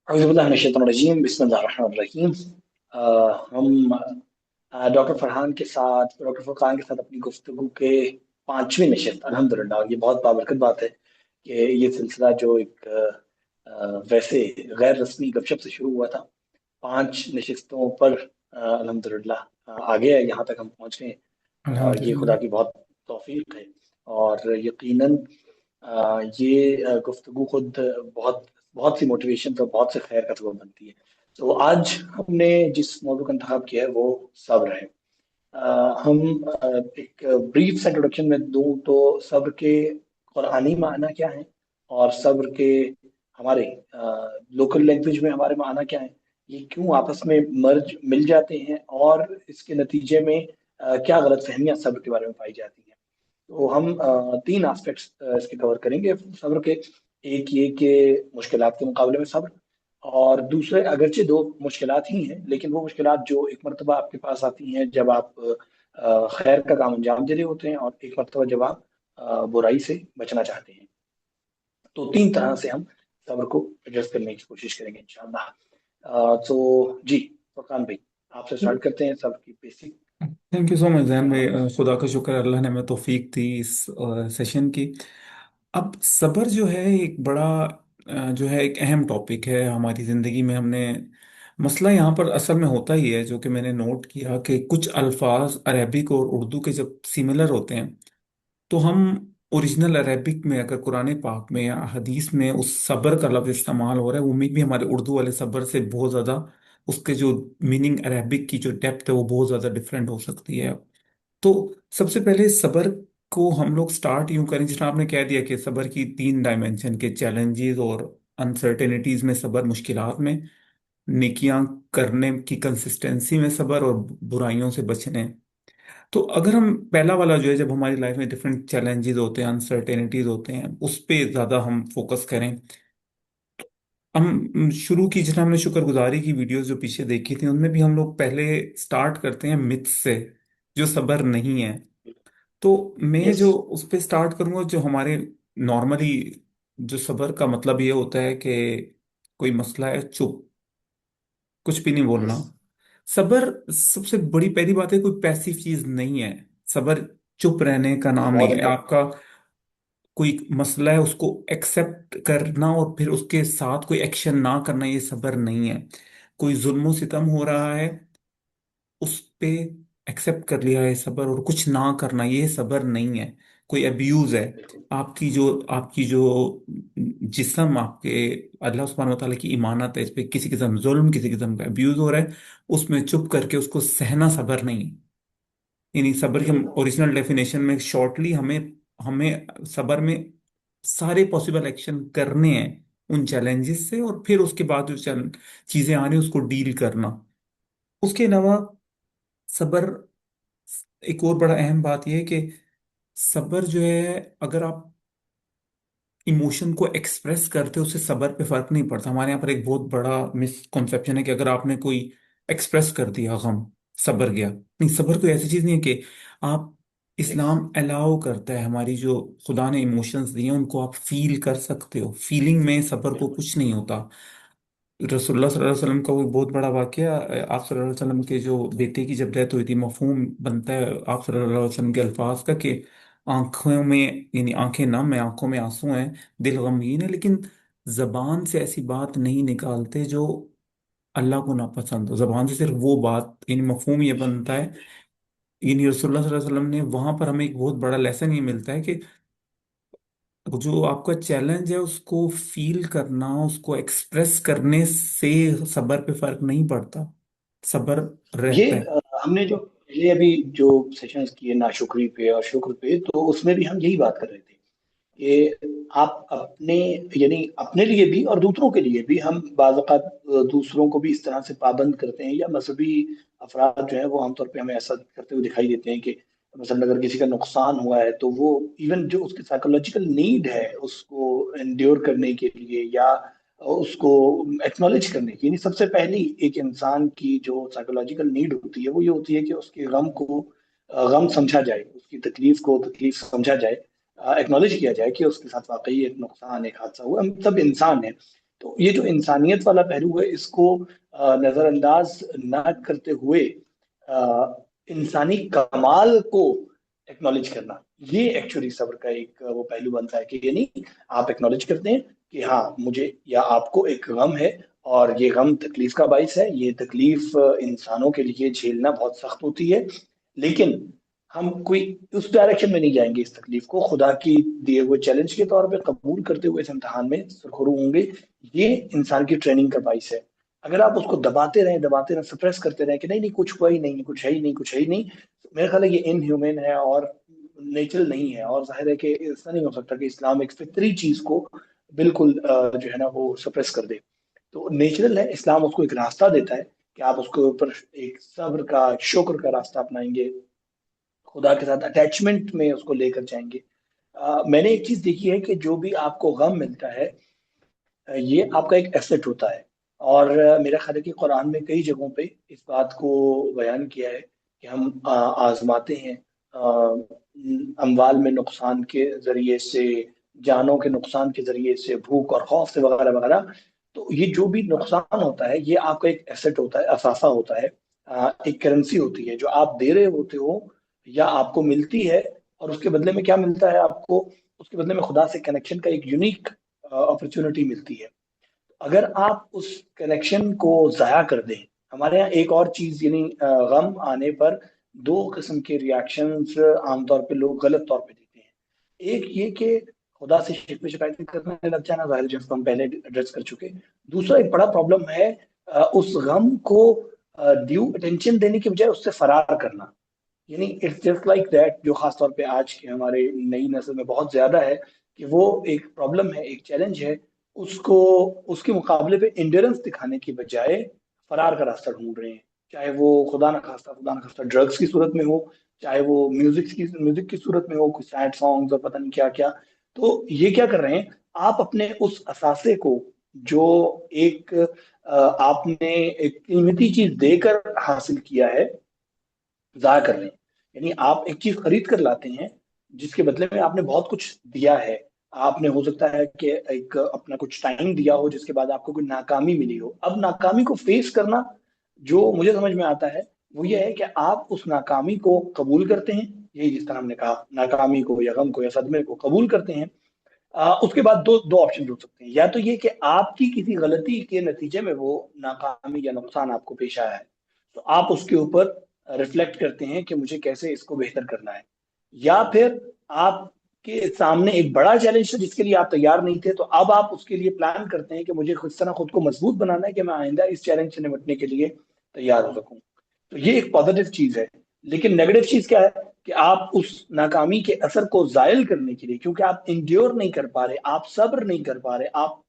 अऊज़ुबिल्लाहिमिनश्शैतानिर्रजीम बिस्मिल्लाहिर्रहमानिर्रहीम। हम डॉक्टर फरहान के साथ डॉक्टर फरहान के साथ अपनी गुफ्तगू के पांचवें नशिस्त अल्हम्दुलिल्लाह, और ये बहुत बाबरकत बात है कि ये सिलसिला जो एक वैसे गैर रस्मी गपशप से शुरू हुआ था, पांच नशिस्तों पर अल्हम्दुलिल्लाह आ गया, यहाँ तक हम पहुँच गए। ये खुदा अल्हम्दुलिल्लाह। की बहुत तौफीक है। और यकीनन ये गुफ्तगू खुद बहुत बहुत सी मोटिवेशन और बहुत से खैर का सबब बनती है। तो आज हमने जिस मौजू का इंतखाब किया है वो सब्र है। हम एक ब्रीफ सा इंट्रोडक्शन में दूं तो सब्र के कुरानी माना क्या है, और सब्र के हमारे लोकल लैंग्वेज में हमारे माना क्या है, ये क्यों आपस में मर्ज मिल जाते हैं, और इसके नतीजे में क्या गलत फहमियां सब्र के बारे में पाई जाती हैं। तो हम तीन एस्पेक्ट्स इसके कवर करेंगे सब्र के। एक ये कि मुश्किलात के मुकाबले में सब्र, और दूसरे अगरचे दो मुश्किलात ही हैं, लेकिन वो मुश्किलात जो एक मरतबा आपके पास आती हैं जब आप खैर का काम अंजाम दे रहे होते हैं, और एक मरतबा जब आप बुराई से बचना चाहते हैं। तो तीन तरह से हम सब्र को एड्रेस करने की कोशिश करेंगे इंशाल्लाह। तो जी, फरकान भाई, आपसे स्टार्ट करते हैं सब्र की basic. Thank you so much Jain भाई। खुदा का शुक्र है, अल्लाह ने हमें तौफीक दी इस सेशन की। अब सब्र जो है एक बड़ा जो है एक अहम टॉपिक है हमारी ज़िंदगी में। हमने मसला यहाँ पर असल में होता ही है, जो कि मैंने नोट किया कि कुछ अल्फाज अरबिक और उर्दू के जब सिमिलर होते हैं तो हम ओरिजिनल अरबिक में अगर कुरान पाक में या हदीस में उस सब्र का लफ्ज इस्तेमाल हो रहा है, वो में भी हमारे उर्दू वाले सब्र से बहुत ज़्यादा उसके जो मीनिंग अरबिक की जो डेप्थ है वो बहुत ज़्यादा डिफरेंट हो सकती है। तो सबसे पहले सब्र को हम लोग स्टार्ट यूं करें, जिसमें आपने कह दिया कि सब्र की तीन डायमेंशन के चैलेंजेस और अनसर्टेनिटीज में सब्र, मुश्किलात में नेकियां करने की कंसिस्टेंसी में सब्र, और बुराइयों से बचने। तो अगर हम पहला वाला जो है, जब हमारी लाइफ में डिफरेंट चैलेंजेस होते हैं, अनसर्टेनिटीज होते हैं, उस पे ज्यादा हम फोकस करें। हम शुरू की जितना हमने शुक्रगुजारी की वीडियोस जो पीछे देखी थी, उनमें भी हम लोग पहले स्टार्ट करते हैं मिथ से, जो सब्र नहीं है। तो मैं यस। जो उस पे स्टार्ट करूंगा, जो हमारे नॉर्मली जो सब्र का मतलब ये होता है कि कोई मसला है, चुप, कुछ भी नहीं बोलना। यस। सब्र सबसे बड़ी पहली बात है, कोई पैसिव चीज नहीं है। सब्र चुप रहने का ये नाम नहीं बहुत है इंपॉर्टेंट। आपका। कोई मसला है उसको एक्सेप्ट करना और फिर उसके साथ कोई एक्शन ना करना, ये सब्र नहीं है। कोई जुल्म सितम हो रहा है, उस पे एक्सेप्ट कर लिया है सब्र, और कुछ ना करना ये सब्र नहीं है। कोई अब्यूज है, बिल्कुल। आपकी जो जिस्म आपके, अल्लाह सुब्हानहू व तआला की इमानत है, इस पे किसी किस्म जुल्म, किसी किस्म का अब्यूज हो रहा है, उसमें चुप करके उसको सहना सब्र नहीं है। यानी सब्र की हम बिल्कुल। ओरिजिनल डेफिनेशन में शॉर्टली हमें हमें सब्र में सारे पॉसिबल एक्शन करने हैं उन चैलेंजेस से, और फिर उसके बाद जो चीजें आ रही हैं उसको डील करना। उसके अलावा सब्र, एक और बड़ा अहम बात यह है कि सब्र जो है, अगर आप इमोशन को एक्सप्रेस करते हो, उससे सब्र पे फर्क नहीं पड़ता। हमारे यहाँ पर एक बहुत बड़ा मिसकॉन्सेप्शन है कि अगर आपने कोई एक्सप्रेस कर दिया गम, सब्र गया। नहीं, सब्र कोई ऐसी चीज नहीं है कि आप, यस। इस्लाम अलाउ करता है हमारी जो खुदा ने इमोशंस दिए हैं उनको आप फील कर सकते हो। फीलिंग में सब्र को बिल्कुल। कुछ नहीं होता। रसूलुल्लाह सल्लल्लाहु अलैहि वसल्लम का वो बहुत बड़ा वाकया, आप सल्लल्लाहु अलैहि वसल्लम के जो बेटे की जब डेथ हुई थी, मफहूम बनता है आप सल्लल्लाहु अलैहि वसल्लम के अल्फाज का कि आंखों में, यानी आंखें नम है, आंखों में आंसू हैं, दिल गमगीन है, लेकिन जबान से ऐसी बात नहीं निकालते जो अल्लाह को नापसंद हो। जबान से सिर्फ वो बात, यानी मफहूम ये बनता है, यानी रसूलुल्लाह सल्लल्लाहु अलैहि वसल्लम ने वहां पर हमें एक बहुत बड़ा लेसन ये मिलता है कि जो आपका चैलेंज है उसको फील करना, उसको एक्सप्रेस करने से सब्र पे फर्क नहीं पड़ता, सब्र ये रहता है। हमने जो पहले अभी जो सेशंस किए नाशुक्री पे और शुक्र पे, तो उसमें भी हम यही बात कर रहे थे कि आप अपने, यानी अपने लिए भी और दूसरों के लिए भी हम बाज़ औक़ात दूसरों को भी इस तरह से पाबंद करते हैं, या मजहबी अफराद जो है वो आमतौर पे हमें ऐसा करते हुए दिखाई देते हैं कि मसलन अगर किसी का नुकसान हुआ है तो वो इवन जो उसकी साइकोलॉजिकल नीड है उसको एंड्योर करने के लिए, या उसको एक्नॉलेज करने की, यानी सबसे पहली एक इंसान की जो साइकोलॉजिकल नीड होती है वो ये होती है कि उसके गम को गम समझा जाए, उसकी तकलीफ को तकलीफ समझा जाए, एक्नॉलेज किया जाए कि उसके साथ वाकई एक नुकसान, एक हादसा हुआ। हम सब इंसान हैं, तो ये जो इंसानियत वाला पहलू है, इसको नजर अंदाज ना करते हुए इंसानी कमाल को एक्नॉलेज करना, ये एक्चुअली सब्र का एक वो पहलू बनता है कि यानी आप एक्नॉलेज करते हैं कि हाँ, मुझे या आपको एक गम है, और ये गम तकलीफ का बाइस है, ये तकलीफ इंसानों के लिए झेलना बहुत सख्त होती है, लेकिन हम कोई उस डायरेक्शन में नहीं जाएंगे, इस तकलीफ को खुदा की दिए हुए चैलेंज के तौर पे कबूल करते हुए इस इम्तिहान में सुरखरू होंगे। ये इंसान की ट्रेनिंग का बाइस है। अगर आप उसको दबाते रहें, सप्रेस करते रहें कि नहीं नहीं कुछ हुआ ही नहीं, कुछ है ही नहीं, कुछ है ही नहीं, तो मेरा ख्याल है ये इनह्यूमन है और नेचुरल नहीं है। और जाहिर है कि ऐसा नहीं हो सकता कि इस्लाम एक फितरी चीज को बिल्कुल जो है ना वो सप्रेस कर दे। तो नेचुरल है, इस्लाम उसको एक रास्ता देता है कि आप उसके ऊपर एक सब्र का, शुक्र का रास्ता अपनाएंगे, खुदा के साथ अटैचमेंट में उसको लेकर जाएंगे। मैंने एक चीज देखी है कि जो भी आपको गम मिलता है, ये आपका एक एसेट होता है। और मेरा ख्याल है कि कुरान में कई जगहों पे इस बात को बयान किया है कि हम आजमाते हैं अमवाल में नुकसान के जरिए से, जानों के नुकसान के जरिए से, भूख और खौफ से, वगैरह वगैरह। तो ये जो भी नुकसान होता है, ये आपका एक एसेट होता है, असासा होता है, एक करेंसी होती है जो आप दे रहे होते हो या आपको मिलती है। और उसके बदले में क्या मिलता है आपको? उसके बदले में खुदा से कनेक्शन का एक यूनिक अपॉर्चुनिटी मिलती है। अगर आप उस कनेक्शन को जाया कर दें, हमारे यहाँ एक और चीज यानी गम आने पर दो किस्म के रिएक्शंस आमतौर पे लोग गलत तौर पे देते हैं। एक ये कि खुदा से शिकवे शिकायतें करने लग जाना, जाहिर है, जिसको हम पहले एड्रेस कर चुके। दूसरा एक बड़ा प्रॉब्लम है उस गम को ड्यू अटेंशन देने की बजाय उससे फरार करना। यानी इट्स जस्ट लाइक दैट, जो खास तौर पे आज के हमारे नई नस्ल में बहुत ज्यादा है, कि वो एक प्रॉब्लम है, एक चैलेंज है, उसको उसके मुकाबले पे इंड्योरेंस दिखाने की बजाय फरार का रास्ता ढूंढ रहे हैं। चाहे वो खुदा ना खास्ता ड्रग्स की सूरत में हो, चाहे वो म्यूजिक की सूरत में हो, कुछ सैड सॉन्ग्स और पता नहीं क्या क्या। तो ये क्या कर रहे हैं, आप अपने उस असासे को, जो एक आपने एक कीमती चीज देकर हासिल किया है, जाया कर रहे हैं। यानी आप एक चीज खरीद कर लाते हैं जिसके बदले में आपने बहुत कुछ दिया है। आपने हो सकता है कि एक अपना कुछ टाइम दिया हो जिसके बाद आपको कोई नाकामी मिली हो। अब नाकामी को फेस करना, जो मुझे समझ में आता है, वो ये है कि आप उस नाकामी को कबूल करते हैं। यही जिस तरह हमने कहा, नाकामी को या गम को या सदमे को कबूल करते हैं। उसके बाद दो दो ऑप्शन हो सकते हैं, या तो ये कि आपकी किसी गलती के नतीजे में वो नाकामी या नुकसान आपको पेश आया है, तो आप उसके ऊपर रिफ्लेक्ट करते हैं कि मुझे कैसे इसको बेहतर करना है। या फिर आपके सामने एक बड़ा चैलेंज था जिसके लिए आप तैयार नहीं थे, तो अब आप उसके लिए प्लान करते हैं कि मुझे किस तरह खुद को मजबूत बनाना है कि मैं आइंदा इस चैलेंज से निपटने के लिए तैयार हो सकूं। तो ये एक पॉजिटिव चीज है। लेकिन नेगेटिव चीज क्या है कि आप उस नाकामी के असर को जायल करने के लिए, क्योंकि आप इंड्योर नहीं कर पा रहे, आप सब्र नहीं कर पा रहे, आप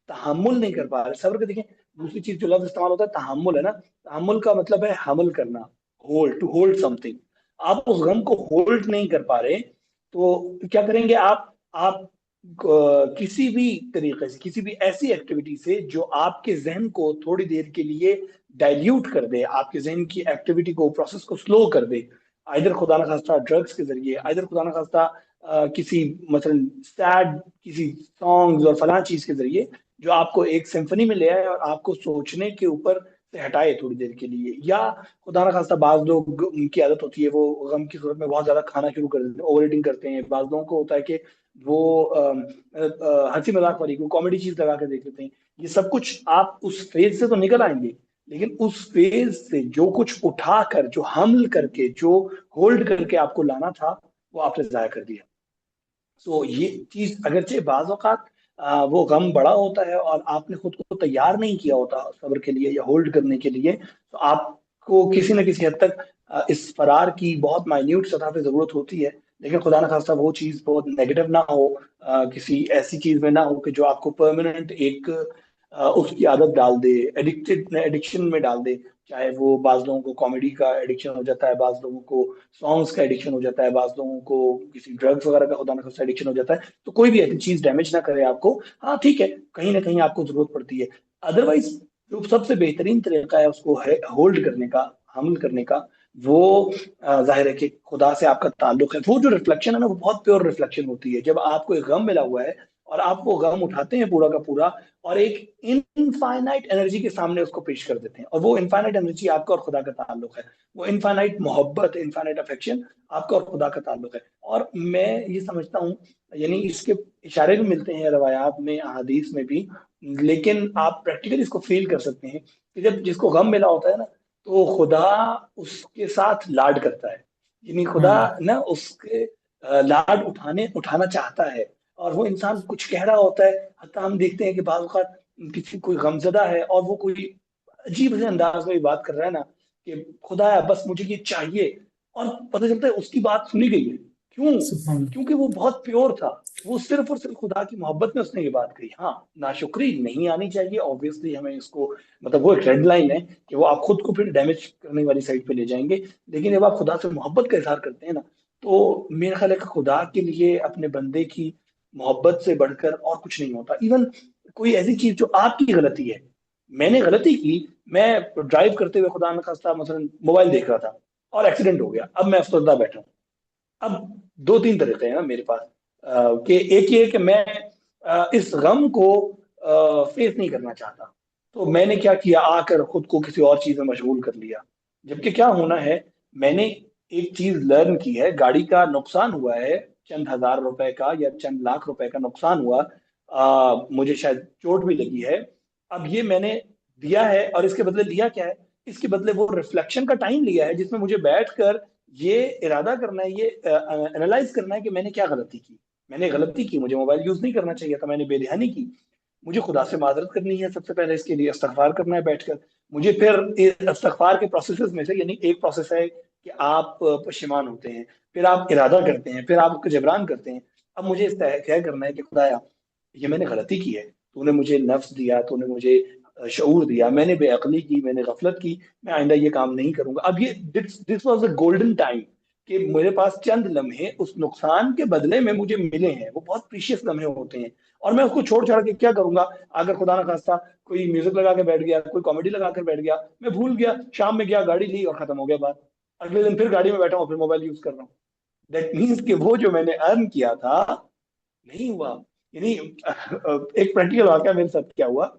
तहम्मुल नहीं कर पा रहे। सब्र का देखें, दूसरी चीज जो लफ्ज इस्तेमाल होता है तहम्मुल, है ना। तहम्मुल का मतलब है हमल करना, होल्ड, टू होल्ड समथिंग। आप उस गम को होल्ड नहीं कर पा रहे, तो क्या करेंगे आप किसी भी तरीके से, किसी भी ऐसी एक्टिविटी से जो आपके जहन को थोड़ी देर के लिए डाइल्यूट कर दे, आपके जहन की एक्टिविटी को, प्रोसेस को स्लो कर दे, आइदर खुदा ना खास्ता ड्रग्स के जरिए, आइदर खुदा ना खास्ता किसी मसलन सैड किसी सॉन्ग्स और फलां चीज के जरिए, जो आपको एक सिम्फनी में ले आए और आपको सोचने के ऊपर से हटाए थोड़ी देर के लिए। या खुदा ना खास्ता बाज लोग, उनकी आदत होती है वो गम की सूरत में बहुत ज्यादा खाना शुरू कर देते हैं, ओवर ईटिंग करते हैं। बाज लोगों को होता है कि वो हंसी मजाक वाली कोई कॉमेडी चीज लगा के देख लेते हैं। ये सब कुछ आप उस फेज से तो निकल आएंगे, लेकिन उस फेज से जो कुछ उठा कर, जो हमल करके, जो होल्ड करके आपको लाना था, वो आपने जाया कर दिया। तो ये चीज अगरचे बाज औकात वो गम बड़ा होता है और आपने खुद को तैयार नहीं किया होता सब्र के लिए या होल्ड करने के लिए, तो आपको किसी न किसी हद तक इस फरार की बहुत माइन्यूट सतह पे जरूरत होती है। लेकिन खुदा न खास्ता वो चीज बहुत नेगेटिव ना हो, किसी ऐसी चीज में ना हो कि जो आपको परमानेंट एक उसकी आदत डाल दे, एडिक्शन में डाल दे। चाहे वो बाज लोगों को कॉमेडी का एडिक्शन हो जाता है, बाज लोगों को सॉन्ग्स का एडिक्शन हो जाता है, बाज लोगों को किसी ड्रग्स वगैरह का खुदा न खास्ता एडिक्शन हो जाता है। तो कोई भी ऐसी चीज डैमेज ना करे आपको। हाँ ठीक है, कहीं ना कहीं आपको जरूरत पड़ती है। अदरवाइज जो सबसे बेहतरीन तरीका है उसको होल्ड करने का, हमल करने का, वो जाहिर है कि खुदा से आपका ताल्लुक है। वो जो रिफ्लेक्शन है ना, वो बहुत प्योर रिफ्लेक्शन होती है। जब आपको एक गम मिला हुआ है, और आप वो गम उठाते हैं पूरा का पूरा, और एक इनफाइनाइट एनर्जी के सामने उसको पेश कर देते हैं, और वो इनफाइनाइट एनर्जी आपका और खुदा का ताल्लुक है। वो इनफाइनाइट मोहब्बत, इनफाइनाइट अफेक्शन आपका और खुदा का ताल्लुक है। और मैं ये समझता हूँ, यानी इसके इशारे भी मिलते हैं रवायात में, अहादीस में भी, लेकिन आप प्रैक्टिकली इसको फील कर सकते हैं कि जब जिसको गम मिला होता है ना, तो खुदा उसके साथ लाड करता है। यानी खुदा हाँ। ना उसके लाड उठाना चाहता है। और वो इंसान कुछ कह रहा होता है, हत्ता हम देखते हैं कि बाज़ औक़ात किसी कोई गमज़दा है और वो कोई अजीब से अंदाज में बात कर रहा है ना, कि खुदाया बस मुझे ये चाहिए, और पता चलता है उसकी बात सुनी गई है। क्यों? सुभान। क्योंकि वो बहुत प्योर था। वो सिर्फ और सिर्फ खुदा की मोहब्बत में उसने ये बात कही। हाँ, नाशुक्री नहीं आनी चाहिए, ऑब्वियसली हमें इसको, मतलब वो एक रेड लाइन है कि वो आप खुद को फिर डैमेज करने वाली साइड पे ले जाएंगे। लेकिन जब आप खुदा से मोहब्बत का इजहार करते हैं ना, तो मेरा ख्याल है कि खुदा के लिए अपने बंदे की मोहब्बत से बढ़कर और कुछ नहीं होता। इवन कोई ऐसी चीज जो आपकी गलती है, मैंने गलती की, मैं ड्राइव करते हुए खुदा न खास्ता मसलन मोबाइल देख रहा था और एक्सीडेंट हो गया, अब मैं अफसरदा बैठा हूँ। अब दो तीन तरीके हैं ना मेरे पास, कि एक ये है कि मैं इस गम को फेस नहीं करना चाहता, तो मैंने क्या किया, आकर खुद को किसी और चीज में मशगूल कर लिया। जबकि क्या होना है, मैंने एक चीज लर्न की है, गाड़ी का नुकसान हुआ है, चंद हजार रुपए का या चंद लाख रुपए का नुकसान हुआ, मुझे शायद चोट भी लगी है। अब ये मैंने दिया है, और इसके बदले लिया क्या है, इसके बदले वो रिफ्लेक्शन का टाइम लिया है, जिसमें मुझे बैठकर ये इरादा करना है, ये एनालाइज करना है कि मैंने क्या गलती की। मैंने गलती की, मुझे मोबाइल यूज नहीं करना चाहिए था, मैंने बेध्यानी की। मुझे खुदा से माजरत करनी है सबसे पहले, इसके लिए इस्तगफार करना है बैठकर। मुझे फिर इस्तगफार के प्रोसेसेस में से, यानी एक प्रोसेस है कि आप पशेमान होते हैं, फिर आप इरादा करते हैं, फिर आप उसको जबरान करते हैं। अब मुझे इस तय करना है कि खुदाया, ये मैंने गलती की है, तूने मुझे नफ्स दिया, तूने मुझे शऊर दिया, मैंने बेअक्ली की, मैंने गफलत की, मैं आइंदा ये काम नहीं करूंगा। अब ये this was a golden time, कि मेरे पास चंद लम्हे उस नुकसान के बदले में मुझे मिले हैं, वो बहुत प्रीशियस लम्हे होते हैं, और मैं उसको छोड़ छाड़ के क्या करूंगा। अगर खुदा ना खास्ता कोई म्यूजिक लगा के बैठ गया, कोई कॉमेडी लगा कर बैठ गया, मैं भूल गया, शाम में गया, गाड़ी ली और खत्म हो गया बात। अगले दिन फिर गाड़ी में बैठा हूँ, फिर मोबाइल यूज कर रहा हूँ। दैट मीन्स कि वो जो मैंने अर्न किया था, नहीं हुआ। यानी एक प्रैक्टिकल वाकया मेरे साथ क्या हुआ,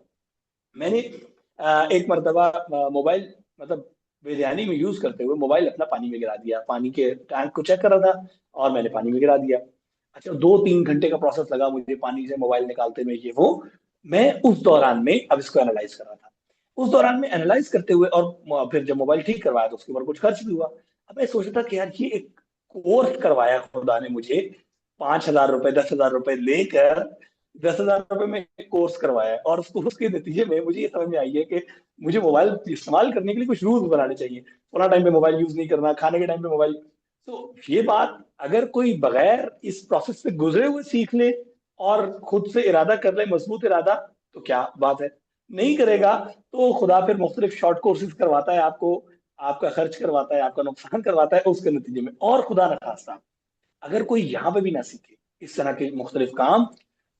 मैंने एक मरतबा मोबाइल, मतलब बिरयानी में यूज करते हुए मोबाइल अपना पानी में गिरा दिया, पानी के टैंक को चेक कर रहा था और मैंने पानी में गिरा दिया। अच्छा, 2-3 घंटे का प्रोसेस लगा मुझे पानी से मोबाइल निकालते में, ये वो। मैं उस दौरान में अब इसको एनालाइज कर रहा था, उस दौरान में एनालाइज करते हुए, और फिर जब मोबाइल ठीक करवाया तो उसके ऊपर कुछ खर्च भी हुआ। अब मैं सोच रहा था कि यार, ये एक कोर्स करवाया खुदा ने मुझे, 5,000 रुपए 10,000 रुपए लेकर, 10,000 रुपए में एक कोर्स करवाया है, और उसको उसके नतीजे में मुझे ये समझ में आई है कि मुझे मोबाइल इस्तेमाल करने के लिए कुछ रूल्स बनाने चाहिए। फला टाइम पे मोबाइल यूज नहीं करना, खाने के टाइम पे मोबाइल। तो ये बात अगर कोई बगैर इस प्रोसेस से गुजरे हुए सीख ले और खुद से इरादा कर ले, मजबूत इरादा, तो क्या बात है। नहीं करेगा तो खुदा फिर मुख्तलिफ शॉर्ट कोर्सेज करवाता है आपको, आपका खर्च करवाता है, आपका नुकसान करवाता है उसके नतीजे में। और खुदा न खास्ता अगर कोई यहाँ पे भी ना सीखे इस तरह के मुख्तलिफ काम,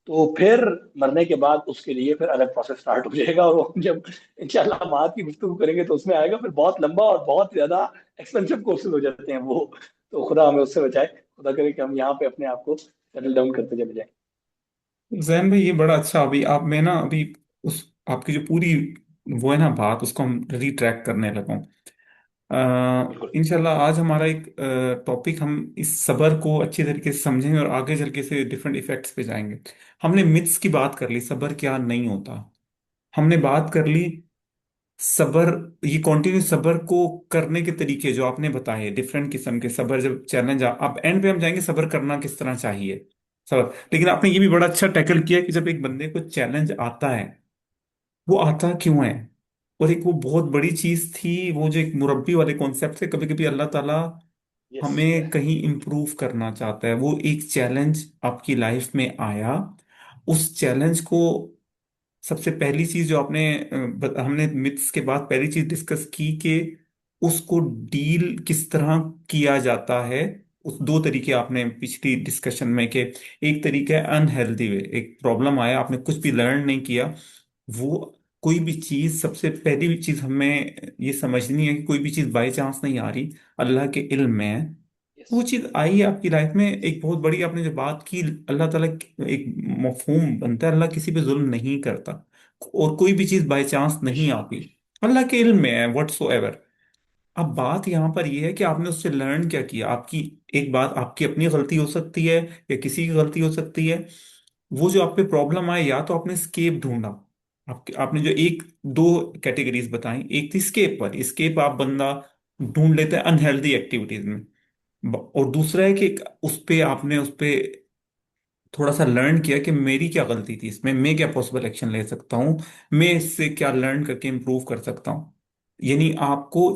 तो फिर मरने के बाद उसके लिए फिर अलग प्रोसेस स्टार्ट हो जाएगा, और वो जब इंशाल्लाह बात की गुफ्तगू करेंगे तो उसमें आएगा, फिर बहुत लंबा और बहुत ज्यादा एक्सपेंसिव कोर्सेज हो जाते हैं वो। तो खुदा हमें उससे बचाए, खुदा करे कि हम यहाँ पे अपने आप को सेटल डाउन करते चले जाए। जैन भाई, ये बड़ा अच्छा। अभी आप मैं ना अभी उस आपकी जो पूरी वो है ना बात, उसको हम रिट्रैक्ट करने लगा हूँ। बिल्कुल। इंशाल्लाह आज हमारा एक टॉपिक, हम इस सबर को अच्छी तरीके से समझेंगे और आगे चल के से डिफरेंट इफेक्ट्स पे जाएंगे। हमने मिथ्स की बात कर ली, सबर क्या नहीं होता। हमने बात कर ली सबर, ये कॉन्टिन्यू सबर को करने के तरीके जो आपने बताए, डिफरेंट किस्म के सबर, जब चैलेंज अब एंड पे हम जाएंगे सबर करना किस तरह चाहिए। सबर, लेकिन आपने ये भी बड़ा अच्छा टैकल किया कि जब एक बंदे को चैलेंज आता है, वो आता क्यों है। और एक वो बहुत बड़ी चीज थी, वो जो एक मुरब्बी वाले कॉन्सेप्ट से, कभी कभी अल्लाह ताला यस। हमें कहीं इम्प्रूव करना चाहता है। वो एक चैलेंज आपकी लाइफ में आया, उस चैलेंज को, सबसे पहली चीज जो आपने हमने मिथ्स के बाद पहली चीज डिस्कस की कि उसको डील किस तरह किया जाता है। उस दो तरीके आपने पिछली डिस्कशन में, कि एक तरीका है अनहेल्दी वे, एक प्रॉब्लम आया, आपने कुछ भी लर्न नहीं किया। वो कोई भी चीज, सबसे पहली चीज हमें ये समझनी है कि कोई भी चीज बाई चांस नहीं आ रही, अल्लाह के इल्म में है। यस। वो चीज आई है आपकी लाइफ में, एक बहुत बड़ी आपने जो बात की, अल्लाह ताला एक मफहूम बनता है, अल्लाह किसी पे जुल्म नहीं करता, और कोई भी चीज बाय चांस नहीं बेशक। आती, अल्लाह के इल्म में है व्हाटसोएवर। अब बात यहाँ पर यह है कि आपने उससे लर्न क्या किया। आपकी एक बात, आपकी अपनी गलती हो सकती है या किसी की गलती हो सकती है। वो जो आप पे प्रॉब्लम आए, या तो आपने स्केप ढूंढा, आपके आपने जो एक दो कैटेगरीज बताई, एक थी स्केप पर, स्केप आप बंदा ढूंढ लेता है अनहेल्दी एक्टिविटीज में, और दूसरा है कि उस पे आपने उस पे थोड़ा सा लर्न किया कि मेरी क्या गलती थी इसमें, मैं क्या पॉसिबल एक्शन ले सकता हूँ, मैं इससे क्या लर्न करके इम्प्रूव कर सकता हूँ। यानी आपको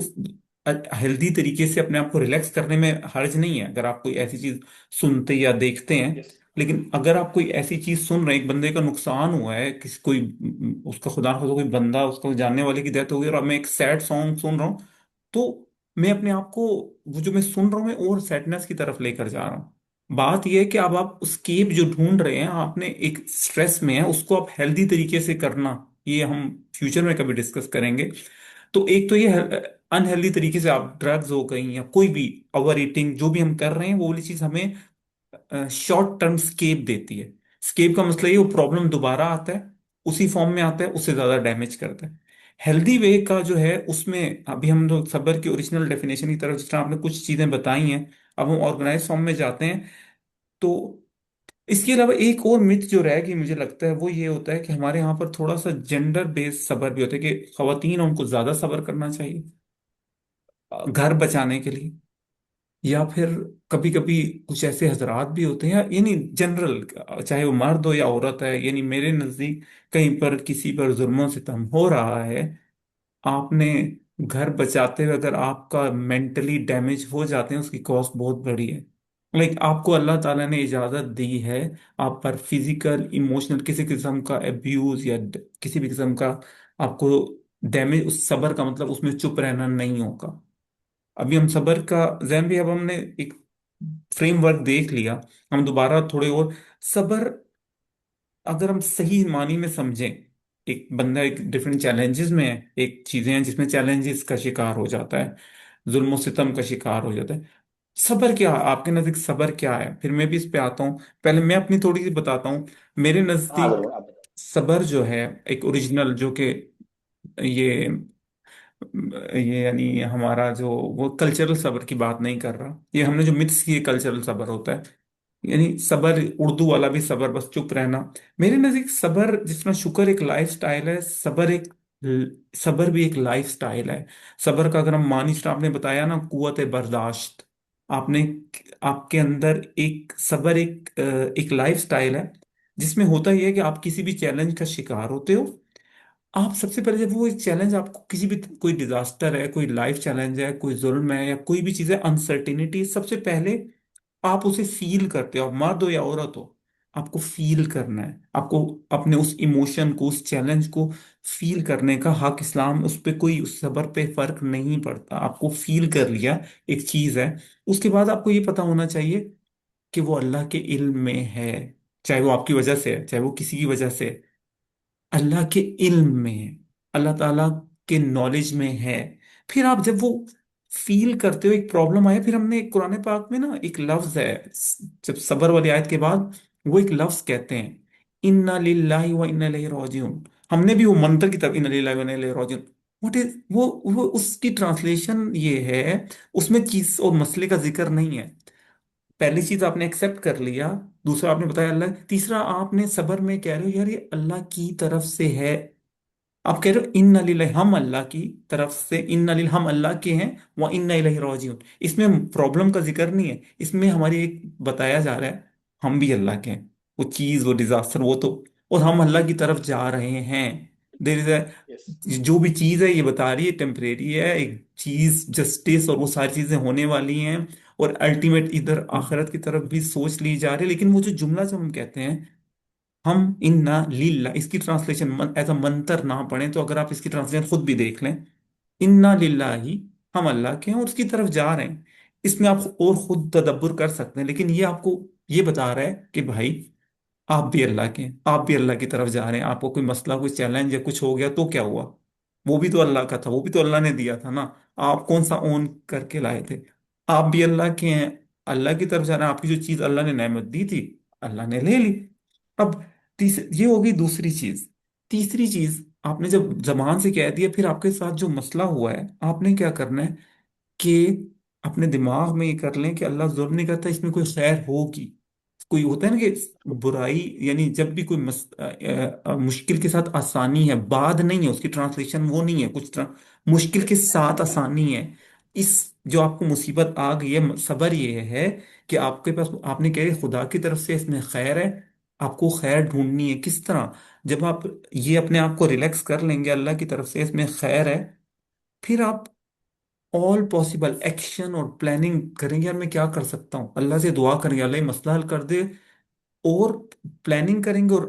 हेल्दी तरीके से अपने आप को रिलैक्स करने में हर्ज नहीं है अगर आप कोई ऐसी चीज सुनते या देखते हैं। यस। लेकिन अगर आप कोई ऐसी चीज सुन रहे हैं, एक बंदे का नुकसान हुआ है, किसी कोई उसका खुदा ना खास्ता कोई बंदा, उसको जानने वाले की डेथ हो गई, और अब मैं एक सैड सॉन्ग सुन रहा हूँ, तो मैं अपने आप को, वो जो मैं सुन रहा हूँ, मैं और सैडनेस की तरफ लेकर जा रहा हूँ। बात यह है कि अब आप स्केप जो ढूंढ रहे हैं, आपने एक स्ट्रेस में है, उसको आप हेल्दी तरीके से करना, ये हम फ्यूचर में कभी डिस्कस करेंगे। तो एक तो ये अनहेल्दी तरीके से आप ड्रग्स हो गई या कोई भी ओवर ईटिंग जो भी हम कर रहे हैं, वो वाली चीज हमें शॉर्ट टर्म स्केप देती है। स्केप का मतलब ये, वो प्रॉब्लम दोबारा आता है, उसी फॉर्म में आता है, उससे ज्यादा डैमेज करता है। हेल्दी वे का जो है, उसमें अभी हम लोग सबर की ओरिजिनल डेफिनेशन की तरफ, जिस तरह आपने कुछ चीजें बताई हैं, अब हम ऑर्गेनाइज फॉर्म में जाते हैं। तो इसके अलावा एक और मिथ जो रह गई मुझे लगता है, वो ये होता है कि हमारे यहाँ पर थोड़ा सा जेंडर बेस्ड सबर भी होता है, कि खवातीन हैं, उनको ज्यादा सबर करना चाहिए घर बचाने के लिए। या फिर कभी कभी कुछ ऐसे हजरात भी होते हैं, यानी जनरल, चाहे वो मर्द हो या औरत है, यानी मेरे नजदीक कहीं पर किसी पर जुल्मों सितम हो रहा है, आपने घर बचाते हुए अगर आपका मेंटली डैमेज हो जाते हैं, उसकी कॉस्ट बहुत बड़ी है। लाइक आपको अल्लाह ताला ने इजाजत दी है, आप पर फिजिकल इमोशनल किसी किस्म का अब्यूज या किसी भी किस्म का आपको डैमेज, उस सबर का मतलब उसमें चुप रहना नहीं होगा। अभी हम सबर का जैन भी, अब हमने एक फ्रेमवर्क देख लिया, हम दोबारा थोड़े और सबर, अगर हम सही मानी में समझें, एक बंदा एक डिफरेंट चैलेंजेस में है, एक चीजें हैं जिसमें चैलेंजेस का शिकार हो जाता है, जुल्म सितम का शिकार हो जाता है। सबर क्या है आपके नजदीक, सबर क्या है, फिर मैं भी इस पे आता हूँ। पहले मैं अपनी थोड़ी सी बताता हूँ। मेरे हाँ नजदीक जरूर, आप बताओ। सबर जो है, एक ओरिजिनल जो कि ये ये यानी हमारा जो, वो कल्चरल सबर की बात नहीं कर रहा, ये हमने जो मिथ्स की कल्चरल सबर होता है, यानी सबर उर्दू वाला भी सबर, बस चुप रहना। मेरे नजदीक सबर जितना शुक्र एक लाइफ स्टाइल है, सबर भी एक लाइफ स्टाइल है। सबर का अगर हम मानी, जितना आपने बताया ना, कुव्वत बर्दाश्त, आपने, आपके अंदर एक सबर, एक लाइफ स्टाइल है, जिसमें होता ही है कि आप किसी भी चैलेंज का शिकार होते हो, आप सबसे पहले जब वो चैलेंज आपको किसी भी, कोई डिजास्टर है, कोई लाइफ चैलेंज है, कोई जुल्म है, या कोई भी चीज है, अनसर्टिनिटी, सबसे पहले आप उसे फील करते हो, मर्द हो या औरत हो, आपको फील करना है, आपको अपने उस इमोशन को, उस चैलेंज को फील करने का हक, इस्लाम उस पे कोई, उस सबर पे फर्क नहीं पड़ता, आपको फील कर लिया, एक चीज है। उसके बाद आपको ये पता होना चाहिए कि वो अल्लाह के इल्म में है, चाहे वो आपकी वजह से है, चाहे वो किसी की वजह से है, अल्लाह के इल्म में है, अल्लाह ताला के नॉलेज में है। फिर आप जब वो फील करते हो, एक प्रॉब्लम आया, फिर हमने एक कुरान पाक में ना एक लफ्ज है, जब सबर वाली आयत के बाद वो एक लफ्ज कहते हैं, इन्ना लिल्लाहि व इन्ना इलैहि राजिऊन। हमने भी वो मंत्र की तरफ, इन्ना लिल्लाहि व इन्ना इलैहि राजिऊन, व्हाट इज वो उसकी ट्रांसलेशन ये है, उसमें चीज और मसले का जिक्र नहीं है। पहली चीज आपने एक्सेप्ट कर लिया, दूसरा आपने बताया अल्लाह, तीसरा आपने सबर में कह रहे हो यार ये अल्लाह की तरफ से है। आप कह रहे हो इन्ना लिल्लाहि, हम अल्लाह की तरफ से, इन्ना लिल्लाहि, हम अल्लाह के हैं, व इन्ना इलैहि राजिऊन, इसमें प्रॉब्लम का जिक्र नहीं है, इसमें हमारी एक बताया जा रहा है, हम भी अल्लाह के हैं, वो चीज, वो डिजास्टर, वो तो, और हम अल्लाह की तरफ जा रहे हैं। There is yes. जो भी चीज है ये बता रही है टेम्परेरी है, एक चीज जस्टिस और वो सारी चीजें होने वाली हैं, और अल्टीमेट इधर आखिरत की तरफ भी सोच ली जा रही है। लेकिन वो जो जुमला जब हम कहते हैं, हम इन्ना लिल्ला, इसकी ट्रांसलेशन एज अ मंत्र ना पढ़े, तो अगर आप इसकी ट्रांसलेशन खुद भी देख लें, इन्ना लिल्लाही, हम अल्लाह के हैं और उसकी तरफ जा रहे हैं, इसमें आप और खुद तदब्बर कर सकते हैं। लेकिन ये आपको ये बता रहा है कि भाई आप भी अल्लाह के हैं, आप भी अल्लाह की तरफ जा रहे हैं, आपको कोई मसला, कोई चैलेंज या कुछ हो गया तो क्या हुआ, वो भी तो अल्लाह का था, वो भी तो अल्लाह ने दिया था ना, आप कौन सा ओन करके लाए थे, आप भी अल्लाह के हैं, اللہ की तरफ जाना, आपकी जो चीज अल्लाह ने नेमत दी थी अल्लाह ने ले ली। अब ये हो गई दूसरी चीज। तीसरी चीज, आपने जब जबान से कह दिया, फिर आपके साथ जो मसला हुआ है आपने क्या करना है कि अपने दिमाग में ये कर लें कि अल्लाह जुल्म नहीं करता, इसमें कोई खैर होगी। कोई होता है ना कि बुराई, यानी जब भी कोई मुश्किल के साथ आसानी है, बाद नहीं है उसकी ट्रांसलेशन, वो नहीं है कुछ मुश्किल के साथ आसानी है। इस जो आपको मुसीबत आ गई है, सबर ये है कि आपके पास, आपने कह रहे खुदा की तरफ से इसमें खैर है, आपको खैर ढूंढनी है किस तरह। जब आप ये अपने आप को रिलैक्स कर लेंगे, अल्लाह की तरफ से इसमें खैर है, फिर आप ऑल पॉसिबल एक्शन और प्लानिंग करेंगे, यार मैं क्या कर सकता हूँ, अल्लाह से दुआ करेंगे अल्लाह ये मसला हल कर दे, और प्लानिंग करेंगे और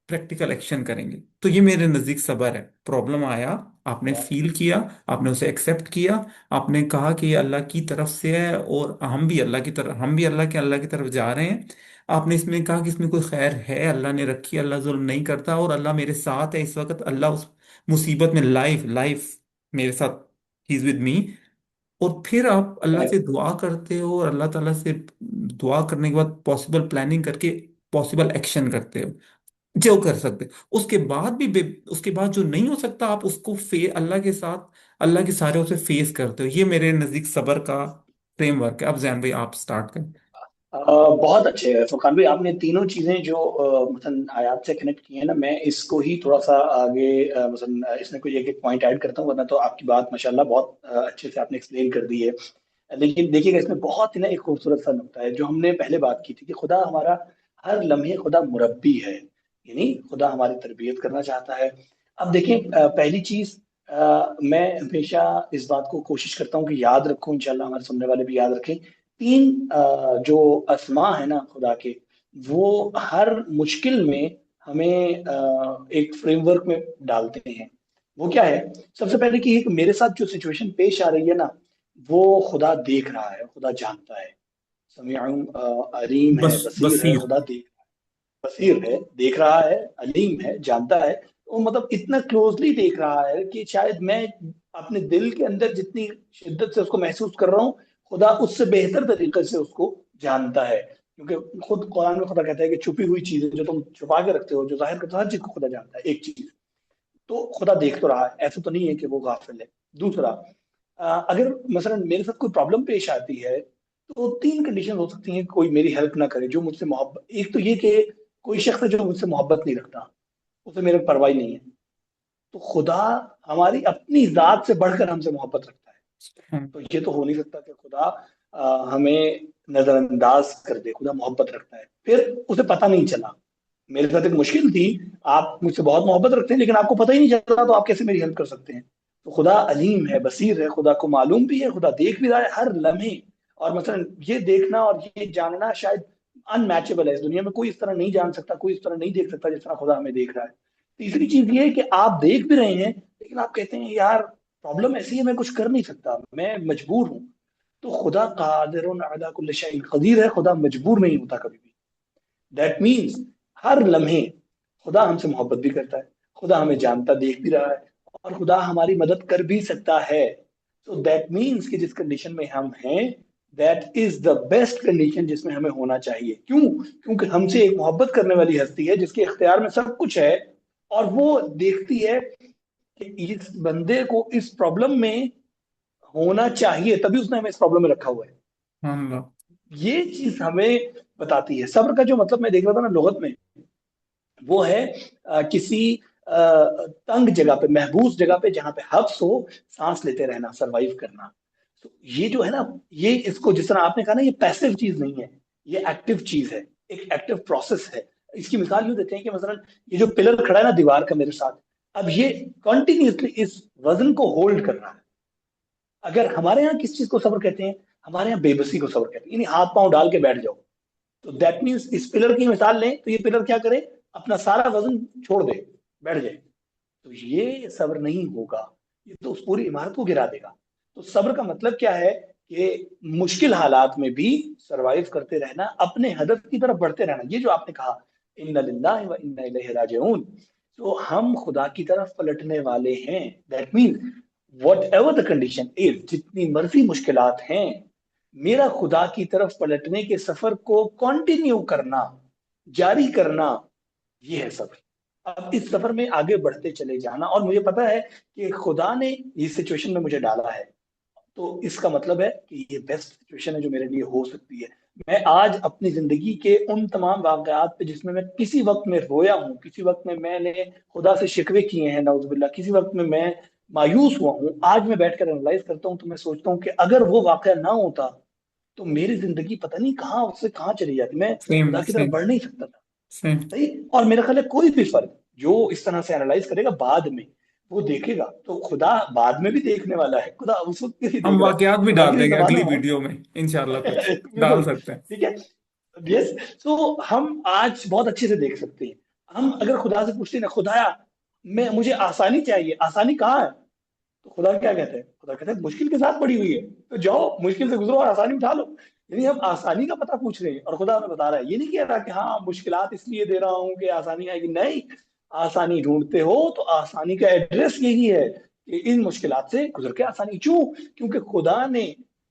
प्रैक्टिकल एक्शन करेंगे। तो ये मेरे नज़दीक सबर है। प्रॉब्लम आया, आपने फील किया, आपने उसे एक्सेप्ट किया, आपने कहा कि ये अल्लाह की तरफ से है और हम भी अल्लाह की तरफ जा रहे हैं। आपने इसमें कहा कि इसमें कोई खैर है, अल्लाह ने रखी, अल्लाह जुल्म नहीं करता और अल्लाह मेरे साथ है इस वक्त, अल्लाह उस मुसीबत में लाइफ लाइफ मेरे साथ, ही इज विद मी। और फिर आप अल्लाह से दुआ करते हो और अल्लाह ताला से दुआ करने के बाद पॉसिबल प्लानिंग करके पॉसिबल एक्शन करते हो जो कर सकते हो। उसके बाद भी उसके बाद जो नहीं हो सकता, आप उसको अल्लाह के साथ, अल्लाह के सहारे उसे फेस करते हो। ये मेरे नजदीक सबर का फ्रेमवर्क है। अब जैन भाई आप स्टार्ट करें। बहुत अच्छे है फुरकान भाई, आपने तीनों चीजें जो मतलब आयात से कनेक्ट की है ना, मैं इसको ही थोड़ा सा आगे मतलब इसमें कोई एक एक पॉइंट ऐड करता हूँ, वरना तो आपकी बात माशाल्लाह बहुत अच्छे से आपने एक्सप्लेन कर दी है। लेकिन देखिएगा इसमें बहुत ही ना एक खूबसूरत सा नुकता है जो हमने पहले बात की थी कि खुदा हमारा हर लम्हे खुदा मुरब्बी है, यानी खुदा हमारी तरबियत करना चाहता है। अब देखिए पहली चीज, मैं हमेशा इस बात को कोशिश करता हूँ कि याद रखूं, इंशाल्लाह हमारे सुनने वाले भी याद रखें। तीन जो असमा है ना खुदा के, वो हर मुश्किल में हमें एक फ्रेमवर्क में डालते हैं। वो क्या है? सबसे पहले कि एक मेरे साथ जो सिचुएशन पेश आ रही है ना, वो खुदा देख रहा है, खुदा जानता है। समीउन अलीम है, बस बसीर है, बसीर। खुदा देख, बसीर है, देख रहा है, अलीम है, जानता है। वो मतलब इतना क्लोजली देख रहा है कि शायद मैं अपने दिल के अंदर जितनी शिद्दत से उसको महसूस कर रहा हूँ, खुदा उससे बेहतर तरीके से उसको जानता है। क्योंकि खुद कुरान में खुदा कहता है कि छुपी हुई चीजें जो तुम छुपा के रखते हो, जो जाहिर करते हो, हर चीज को खुदा जानता है। एक चीज तो खुदा देख तो रहा है, ऐसा तो नहीं है कि वो गाफिल है। दूसरा, अगर मसलन मेरे साथ कोई प्रॉब्लम पेश आती है, तो तीन कंडीशन हो सकती हैं कि कोई मेरी हेल्प ना करे जो मुझसे मोहब्बत, एक तो ये कि कोई शख्स है जो मुझसे मोहब्बत नहीं रखता, उसे मेरे परवाही नहीं है। तो खुदा हमारी अपनी जात से बढ़कर हमसे मोहब्बत रखता है। हम्म। तो ये तो हो नहीं सकता कि खुदा हमें नजरअंदाज कर दे। खुदा मोहब्बत रखता है, फिर उसे पता नहीं चला। मेरे साथ एक मुश्किल थी, आप मुझसे बहुत मोहब्बत रखते हैं लेकिन आपको पता ही नहीं चला, तो आप कैसे मेरी हेल्प कर सकते हैं? तो खुदा अलीम है, बसीर है, खुदा को मालूम भी है, खुदा देख भी रहा है हर लम्हे। और मसलन ये देखना और ये जानना शायद अनमैचेबल है, इस दुनिया में कोई इस तरह नहीं जान सकता, कोई इस तरह नहीं देख सकता जिस तरह खुदा हमें देख रहा है। तीसरी चीज ये है कि आप देख भी रहे हैं लेकिन आप कहते हैं यार प्रॉब्लम ऐसी है, मैं कुछ कर नहीं सकता, मैं मजबूर हूं। तो खुदा कादिरुन अला कुल्लि शैइन कदीर है, खुदा मजबूर नहीं होता कभी भी। दैट मीन्स हर लम्हे खुदा हमसे मोहब्बत भी करता है, खुदा हमें जानता देख भी रहा है, और खुदा हमारी मदद कर भी सकता है। तो दैट मीन्स कि जिस कंडीशन में हम हैं, that is the best condition जिसमें हमें होना चाहिए। क्यों? क्योंकि हमसे एक मोहब्बत करने वाली हस्ती है जिसके इख्तियार में सब कुछ है, और वो देखती है कि इस बंदे को इस प्रॉब्लम में होना चाहिए, तभी उसने हमें इस प्रॉब्लम में रखा हुआ है। हाँ। ये चीज हमें बताती है। सब्र का जो मतलब मैं देख रहा था ना लुगत में, वो है किसी तंग जगह पे, महबूस जगह पे, जहां पे हब्स हो, सांस लेते रहना, सरवाइव करना। तो ये जो है ना, ये इसको जिस तरह आपने कहा ना, ये पैसिव चीज नहीं है, ये एक्टिव चीज है, एक एक्टिव प्रोसेस है। इसकी मिसाल यूं देते हैं कि मसलन ये जो पिलर खड़ा है ना दीवार का मेरे साथ, अब ये कंटिन्यूअसली इस वजन को होल्ड कर रहा है। अगर हमारे यहाँ किस चीज को सब्र कहते हैं? हमारे यहाँ बेबसी को सब्र कहते हैं, यानी हाथ पांव डाल के बैठ जाओ। तो दैट मीन्स इस पिलर की मिसाल लें तो ये पिलर क्या करे? अपना सारा वजन छोड़ दे, बैठ जाए। तो ये सब्र नहीं होगा, ये तो उस पूरी इमारत को गिरा देगा। तो सब्र का मतलब क्या है? कि मुश्किल हालात में भी सरवाइव करते रहना, अपने हदफ की तरफ बढ़ते रहना। ये जो आपने कहा, इन्ना लिल्लाहि व इन्ना इलैहि राजिऊन, तो हम खुदा की तरफ पलटने वाले हैं। That means what ever the condition is, जितनी मर्जी मुश्किलात हैं, मेरा खुदा की तरफ पलटने के सफर को कंटिन्यू करना, जारी करना, ये है सब्र। अब इस सफर में आगे बढ़ते चले जाना, और मुझे पता है कि खुदा ने इस सिचुएशन में मुझे डाला है, तो इसका मतलब है कि ये बेस्ट सिचुएशन है जो मेरे लिए हो सकती है। मैं आज अपनी जिंदगी के उन तमाम वाकयात पे जिसमें मैं किसी वक्त में रोया हूँ, किसी वक्त में मैंने खुदा से शिकवे किए हैं नाउजुबिल्ला, किसी वक्त में मैं मायूस हुआ हूँ, आज मैं बैठकर एनालाइज करता हूँ तो मैं सोचता हूँ कि अगर वो वाकया ना होता तो मेरी जिंदगी पता नहीं कहाँ उससे कहाँ चली जाती, मैं सेम खुदा की तरफ सेम बढ़ नहीं सकता था। सेम। सही। और मेरा ख्याल है कोई भी फर्द जो इस तरह से एनालाइज करेगा बाद में, वो देखेगा तो खुदा बाद में भी देखने वाला है, खुदा उस वक्त भी हम देख रहा है। वाकयात भी खुदा डाल के लिए देंगे जमाना अगली है। वीडियो में, इंशाल्लाह कुछ डाल बिल्कुल। सकते हैं। ठीक है। यस। तो हम आज बहुत अच्छे से देख सकते हैं। हम अगर खुदा से पूछते हैं ना, खुदाया मैं मुझे आसानी चाहिए, आसानी कहाँ है, तो खुदा क्या कहते हैं, खुदा कहते हैं मुश्किल के साथ पड़ी हुई है, तो जाओ मुश्किल से गुजरो और आसानी उठा लो। यानी हम आसानी का पता पूछ रहे हैं और खुदा हमें बता रहा है, ये नहीं कह रहा कि हाँ मुश्किलात इसलिए दे रहा हूँ कि आसानी आएगी, नहीं। आसानी ढूंढते हो तो आसानी का एड्रेस यही है कि इन मुश्किलात से गुजर के आसानी, क्यों? क्योंकि खुदा ने,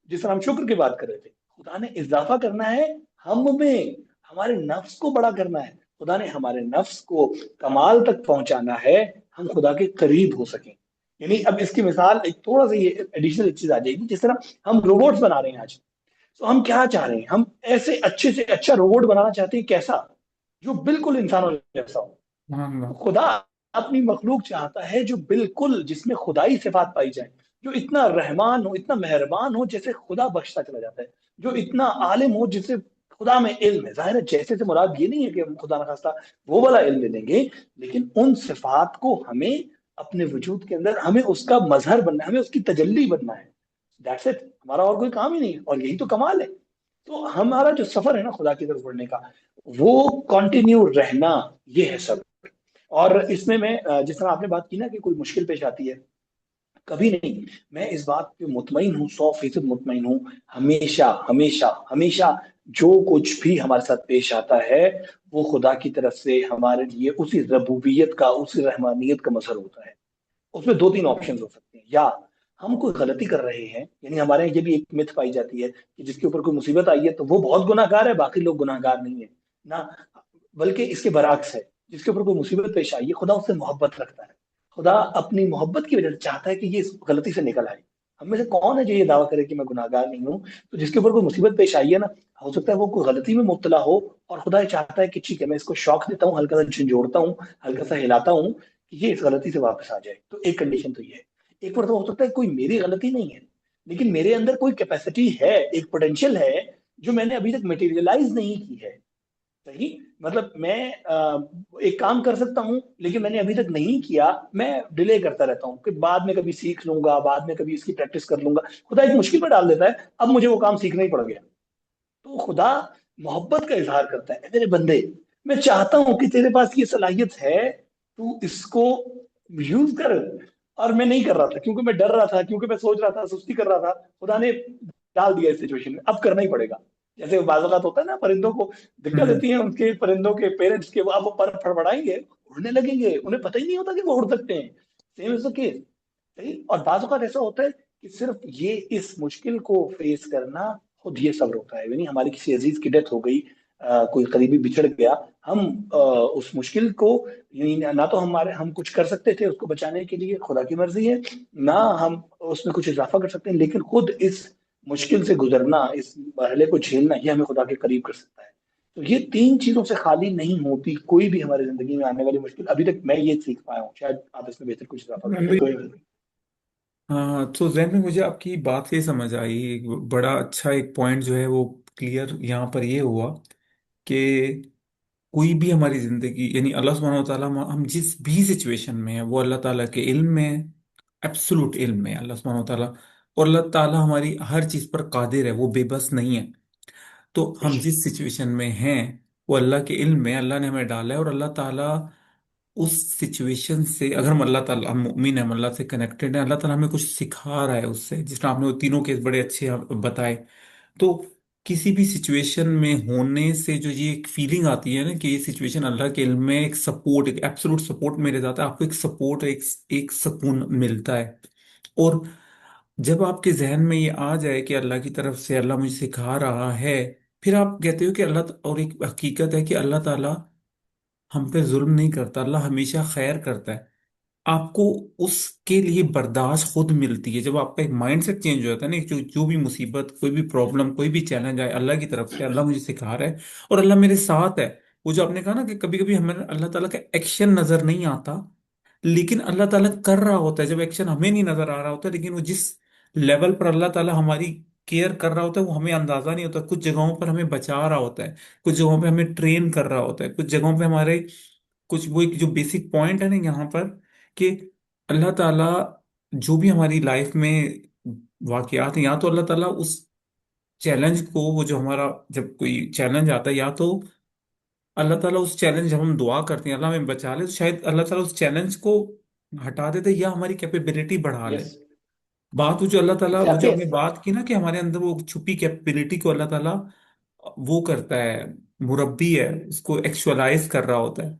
जिस तरह हम शुक्र की बात कर रहे थे, खुदा ने इजाफा करना है हम में, हमारे नफ्स को बड़ा करना है, खुदा ने हमारे नफ्स को कमाल तक पहुंचाना है, हम खुदा के करीब हो सकें। यानी अब इसकी मिसाल एक थोड़ा सा ये एडिशनल चीज आ जाएगी, जिस तरह हम रोबोट्स बना रहे हैं आज। तो हम क्या चाह रहे हैं, हम ऐसे अच्छे से अच्छा रोबोट बनाना चाहते हैं, कैसा? जो बिल्कुल इंसानों जैसा हो। हाँ तो हाँ। खुदा अपनी मखलूक चाहता है जो बिल्कुल, जिसमें खुदाई सिफात पाई जाए, जो इतना रहमान हो, इतना मेहरबान हो, जैसे खुदा बख्शता चला जाता है, जो इतना आलिम हो, जिससे खुदा में इल्म है। जाहिर है जैसे से मुराद ये नहीं है कि हम खुदा न खास्ता वो वाला इल्म दे देंगे, लेकिन उन सिफात को हमें अपने वजूद के अंदर, हमें उसका मजहर बनना है, हमें उसकी तजल्ली बनना है। दैट्स इट, हमारा और कोई काम ही नहीं है, और यही तो कमाल है। तो हमारा जो सफर है ना खुदा की तरफ बढ़ने का, वो कंटिन्यू रहना, ये है सब। और इसमें मैं जिस तरह आपने बात की ना कि कोई मुश्किल पेश आती है, कभी नहीं। मैं इस बात पे मुतमईन हूँ, 100% मुतमईन हूँ। हमेशा हमेशा हमेशा जो कुछ भी हमारे साथ पेश आता है, वो खुदा की तरफ से हमारे लिए उसी रबूबियत का, उसी रहमानियत का मजहर होता है। उसमें दो तीन ऑप्शन हो सकते हैं, या हम कोई गलती कर रहे हैं, यानी हमारे यहाँ ये भी एक मिथ पाई जाती है कि जिसके ऊपर कोई मुसीबत आई है तो वो बहुत गुनाहगार है, बाकी लोग गुनाहगार नहीं है ना। बल्कि इसके बरअक्स है, जिसके ऊपर कोई मुसीबत पेश आई है, खुदा उससे मोहब्बत रखता है। खुदा अपनी मोहब्बत की वजह से चाहता है कि ये इस गलती से निकल आए। हम में से कौन है जो ये दावा करे कि मैं गुनाहगार नहीं हूँ? तो जिसके ऊपर कोई मुसीबत पेश आई है ना, हो सकता है वो कोई गलती में मुब्तला हो, और खुदा ये चाहता है कि ठीक है, मैं इसको शौक देता हूँ, हल्का सा झंझोड़ता हूँ, हल्का सा हिलाता हूँ, कि ये इस गलती से वापस आ जाए। तो एक कंडीशन तो ये है। एक बार तो हो सकता है कोई मेरी गलती नहीं है, लेकिन मेरे अंदर कोई कैपेसिटी है, एक पोटेंशियल है, जो मैंने अभी तक मटेरियलाइज नहीं की है। सही। मतलब मैं एक काम कर सकता हूँ, लेकिन मैंने अभी तक नहीं किया, मैं डिले करता रहता हूँ कि बाद में कभी सीख लूंगा, बाद में कभी इसकी प्रैक्टिस कर लूंगा। खुदा एक मुश्किल में डाल देता है, अब मुझे वो काम सीखना ही पड़ गया। तो खुदा मोहब्बत का इजहार करता है, मेरे बंदे, मैं चाहता हूं कि तेरे पास ये सलाहियत है, तू इसको यूज कर। और मैं नहीं कर रहा था, क्योंकि मैं डर रहा था, क्योंकि मैं सोच रहा था, सुस्ती कर रहा था, खुदा ने डाल दिया इस सिचुएशन में, अब करना ही पड़ेगा। जैसे बाज़ औक़ात होता है ना, परिंदों को दिक्कत हम्म। देती है उनके, परिंदों के पेरेंट्स के, वो अब वो पर फड़फड़ाएंगे, उड़ने लगेंगे, उन्हें पता ही नहीं होता कि वो उड़ सकते हैं। Same is the case. सही। और बाज़ औक़ात ऐसा होता है कि सिर्फ ये इस मुश्किल को फेस करना, खुद ये सब्र होता है। यानी हमारी किसी अजीज की डेथ हो गई, कोई करीबी बिछड़ गया, हम उस मुश्किल को, यानी ना तो हमारे हम कुछ कर सकते थे उसको बचाने के लिए, खुदा की मर्जी है, ना हम उसमें कुछ इजाफा कर सकते हैं, लेकिन खुद इस मुश्किल से गुजरना, इस मरहले को झेलना, ये हमें खुदा के करीब कर सकता है। तो ये तीन चीजों से खाली नहीं होती कोई भी हमारी जिंदगी में आने वाली मुश्किल। अभी तक मैं ये सीख पाया हूँ, शायद आप इसमें बेहतर कुछ इजाफा कर मैं सकते हो। हाँ, तो जहन में मुझे आपकी बात से समझ आई, एक बड़ा अच्छा एक पॉइंट जो है वो क्लियर यहाँ पर ये हुआ कि कोई भी हमारी जिंदगी, यानी अल्लाह सुब्हानहू व तआला, हम जिस भी सिचुएशन में है वो अल्लाह ताला के इल्म में, एब्सोल्यूट इल्म में है अल्लाह सुब्हानहू व तआला। और अल्लाह ताला हमारी हर चीज पर कादिर है, वो बेबस नहीं है। तो हम बेशक। जिस सिचुएशन में हैं वो अल्लाह के इल्म में, अल्लाह ने हमें डाला है। और अल्लाह ताला उस सिचुएशन से, अगर हम अल्लाह ताला, हम मुमिन हैं, हम अल्लाह से कनेक्टेड हैं, अल्लाह ताला हमें कुछ सिखा रहा है उससे, जिस तरह आपने वो तीनों केस बड़े अच्छे बताए। तो किसी भी सिचुएशन में होने से जो ये एक फीलिंग आती है ना कि ये सिचुएशन अल्लाह के इल्म में एक सपोर्ट, एक एब्सोल्यूट सपोर्ट मेरे साथ है, आपको एक सपोर्ट, एक एक सुकून मिलता है। और جب آپ کے ذہن میں یہ آ جائے کہ اللہ کی طرف سے اللہ مجھے سکھا رہا ہے، پھر آپ کہتے ہو کہ اور ایک حقیقت ہے کہ اللہ تعالیٰ ہم پہ ظلم نہیں کرتا، اللہ ہمیشہ خیر کرتا ہے، آپ کو اس کے لیے برداشت خود ملتی ہے۔ جب آپ کا ایک مائنڈ سیٹ چینج ہو جاتا ہے نا، جو بھی مصیبت، کوئی بھی پرابلم، کوئی بھی چیلنج آئے، اللہ کی طرف سے اللہ مجھے سکھا رہا ہے اور اللہ میرے ساتھ ہے۔ وہ جو آپ نے کہا نا کہ کبھی کبھی ہمیں اللہ تعالیٰ کا ایکشن نظر نہیں آتا، لیکن اللہ تعالیٰ کر رہا ہوتا ہے، جب ایکشن ہمیں نہیں نظر آ رہا ہوتا، لیکن وہ جس لیول پر اللہ تعالیٰ ہماری کیئر کر رہا ہوتا ہے وہ ہمیں اندازہ نہیں ہوتا۔ کچھ جگہوں پر ہمیں بچا رہا ہوتا ہے، کچھ جگہوں پہ ہمیں ٹرین کر رہا ہوتا ہے، کچھ جگہوں پہ ہمارے کچھ وہ ایک جو بیسک پوائنٹ ہے نا یہاں پر، کہ اللہ تعالیٰ جو بھی ہماری لائف میں واقعات ہیں، یا تو اللہ تعالیٰ اس چیلنج کو، وہ جو ہمارا جب کوئی چیلنج آتا ہے، یا تو اللہ تعالیٰ اس چیلنج، جب ہم دعا کرتے ہیں اللہ ہمیں بچا لے، تو شاید اللہ تعالیٰ اس چیلنج کو ہٹا دیتے یا ہماری کیپیبلٹی بڑھا لے۔ یس، بات وہ جو اللہ تعالیٰ، وہ جو ایگزیکٹلی، ہم نے بات کی نا کہ ہمارے اندر وہ چھپی کیپیبلٹی کو اللہ تعالیٰ وہ کرتا ہے، مربی ہے، اس کو ایکچولائز کر رہا ہوتا ہے۔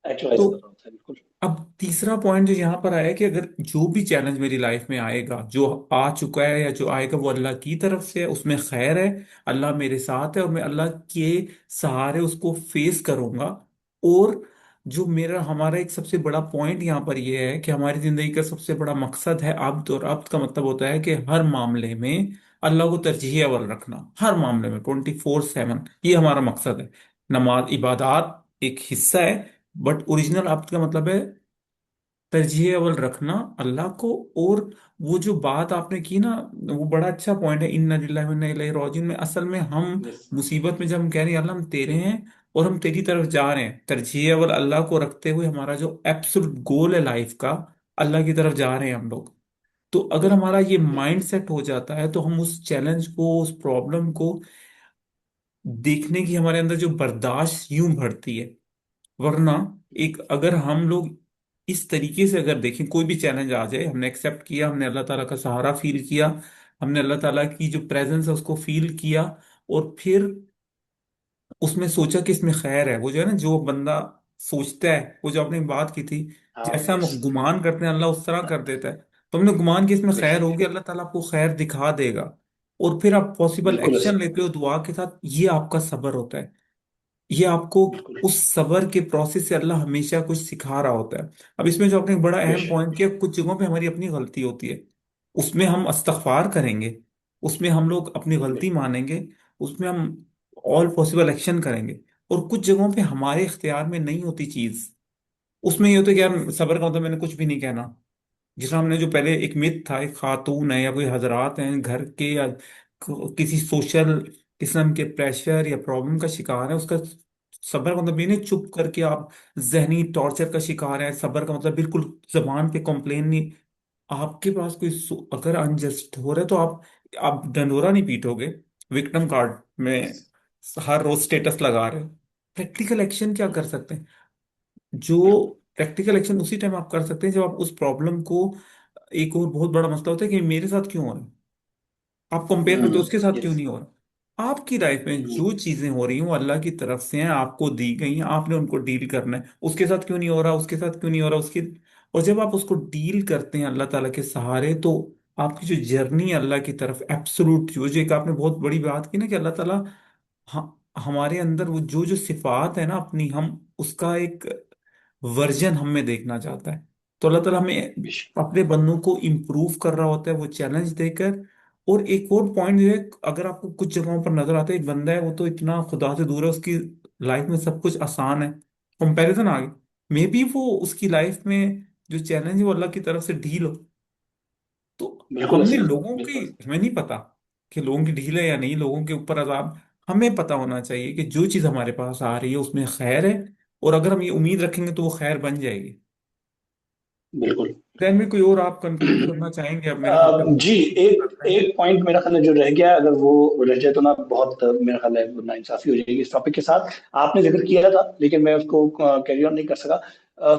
ایکچوائز تو کر رہا ہوتا ہے، بالکل. اب تیسرا پوائنٹ جو یہاں پر آیا کہ اگر جو بھی چیلنج میری لائف میں آئے گا، جو آ چکا ہے یا جو آئے گا، وہ اللہ کی طرف سے ہے، اس میں خیر ہے، اللہ میرے ساتھ ہے اور میں اللہ کے سہارے اس کو فیس کروں گا۔ اور جو ہمارا ایک سب سے بڑا پوائنٹ یہاں پر یہ ہے کہ ہماری زندگی کا سب سے بڑا مقصد ہے عبد، اور عبد کا مطلب ہوتا ہے کہ ہر معاملے میں اللہ کو ترجیح اول رکھنا، ہر معاملے میں 24/7، یہ ہمارا مقصد ہے۔ نماز، عبادات ایک حصہ ہے، بٹ اوریجنل عبد کا مطلب ہے ترجیح اول رکھنا اللہ کو۔ اور وہ جو بات آپ نے کی نا، وہ بڑا اچھا پوائنٹ ہے، ان للہ و انا الیہ راجعون میں اصل میں ہم یس، مصیبت میں جب ہم کہہ رہے ہیں اللہ ہم تیرے ہیں اور ہم تیری طرف جا رہے ہیں، ترجیح اول اللہ کو رکھتے ہوئے ہمارا جو ایبسولوٹ گول ہے لائف کا، اللہ کی طرف جا رہے ہیں ہم لوگ۔ تو اگر بالکل، ہمارا یہ بالکل. مائنڈ سیٹ ہو جاتا ہے تو ہم اس چیلنج کو، اس پرابلم کو دیکھنے کی ہمارے اندر جو برداشت یوں بڑھتی ہے۔ ورنہ اگر ہم لوگ اس طریقے سے اگر دیکھیں، کوئی بھی چیلنج آ جائے، ہم نے ایکسیپٹ کیا، ہم نے اللہ تعالیٰ کا سہارا فیل کیا، ہم نے اللہ تعالیٰ کی جو پریزنس ہے اس کو فیل کیا، اور پھر اس میں سوچا کہ اس میں خیر ہے، وہ جو ہے نا جو بندہ سوچتا ہے، وہ جو آپ نے بات کی تھی، ہاں، جیسا ہم یس، گمان کرتے ہیں اللہ اس طرح کر دیتا ہے۔ تو ہم نے گمان کی اس میں بے خیر شک، ہوگی، اللہ تعالیٰ آپ کو خیر دکھا دے گا، اور پھر آپ پاسبل بالکل ایسا ایکشن ہی لیتے ہے. ہو دعا کے ساتھ، یہ آپ کا صبر ہوتا ہے۔ یہ آپ کو بالکل، اس صبر کے پروسیس سے اللہ ہمیشہ کچھ سکھا رہا ہوتا ہے۔ اب اس میں جو آپ نے ایک بڑا بے اہم شک. پوائنٹ کیا، کچھ جگہوں پہ ہماری اپنی غلطی ہوتی ہے، اس میں ہم استغفار کریں گے، اس میں ہم لوگ اپنی غلطی بالکل، مانیں گے، اس میں ہم آل پاسبل ایکشن کریں گے۔ اور کچھ جگہوں پہ ہمارے اختیار میں نہیں ہوتی چیز، اس میں یہ ہوتا ہے کہ یار صبر کا مطلب میں نے کچھ بھی نہیں کہنا۔ جس طرح ہم نے جو پہلے ایک مت تھا، ایک خاتون ہے یا کوئی حضرات ہیں گھر کے، یا کسی سوشل قسم کے پریشر یا پرابلم کا شکار ہے، اس کا صبر کا مطلب یہ نہیں چپ کر کے آپ ذہنی ٹارچر کا شکار ہیں۔ صبر کا مطلب بالکل زبان پہ کمپلین نہیں، آپ کے پاس کوئی اگر انجسٹ ہو رہا ہے تو آپ ڈنڈورا نہیں پیٹو گے وکٹم کارڈ میں یس. ہر روز سٹیٹس لگا رہے ہو۔ پریکٹیکل ایکشن کیا کر سکتے ہیں؟ جو بالکل. پریکٹیکل ایکشن اسی ٹائم آپ کر سکتے ہیں جب آپ اس پرابلم کو، ایک اور بہت بڑا مسئلہ ہوتا ہے کہ میرے ساتھ کیوں ہو رہا ہے، آپ کمپیئر کرتے ہو اس کے ساتھ کیوں یس. نہیں ہو رہا۔ آپ کی لائف میں جو چیزیں ہو رہی ہیں وہ اللہ کی طرف سے ہیں، آپ کو دی گئی ہیں، آپ نے ان کو ڈیل کرنا ہے، اس کے ساتھ کیوں نہیں ہو رہا، اس کے ساتھ کیوں نہیں ہو رہا، اس کی، اور جب آپ اس کو ڈیل کرتے ہیں اللہ تعالیٰ کے سہارے، تو آپ کی جو جرنی ہے اللہ کی طرف ایبسولوٹ، جو ایک آپ نے بہت بڑی بات کی نا کہ اللہ تعالیٰ ہمارے اندر وہ جو جو صفات ہے نا اپنی، ہم اس کا ایک ورژن ہم میں دیکھنا چاہتا ہے۔ تو اللہ تعالیٰ ہمیں بے شک. اپنے بندوں کو امپروو کر رہا ہوتا ہے وہ چیلنج دے کر۔ اور ایک اور پوائنٹ جو ہے، اگر آپ کو کچھ جگہوں پر نظر آتا ہے ایک بندہ ہے وہ تو اتنا خدا سے دور ہے، اس کی لائف میں سب کچھ آسان ہے، کمپیریزن آ گئی، مے بی وہ اس کی لائف میں جو چیلنج ہے وہ اللہ کی طرف سے ڈھیل ہو۔ تو بالکل ایسا ہی ہے. بالکل. ہمیں نہیں پتا کہ لوگوں کی ڈھیل ہے یا نہیں، لوگوں کے اوپر عذاب، ہمیں پتا ہونا چاہیے کہ جو چیز ہمارے پاس آ رہی ہے اس میں خیر ہے، اور اگر ہم یہ امید رکھیں گے تو وہ خیر بن جائے گی۔ بالکل. دین میں کوئی اور آپ کنکلوڈ کرنا چاہیں گے؟ اب میرے خیال سے ہم جی، ایک کرتے ہیں۔ ایک پوائنٹ میرا خیال ہے جو رہ گیا، اگر وہ رہ جائے تو نا بہت میرا خیال ہے ناانصافی ہو جائے گی اس ٹاپک کے ساتھ. آپ نے ذکر کیا تھا لیکن میں اس کو کیری آن نہیں کر سکا.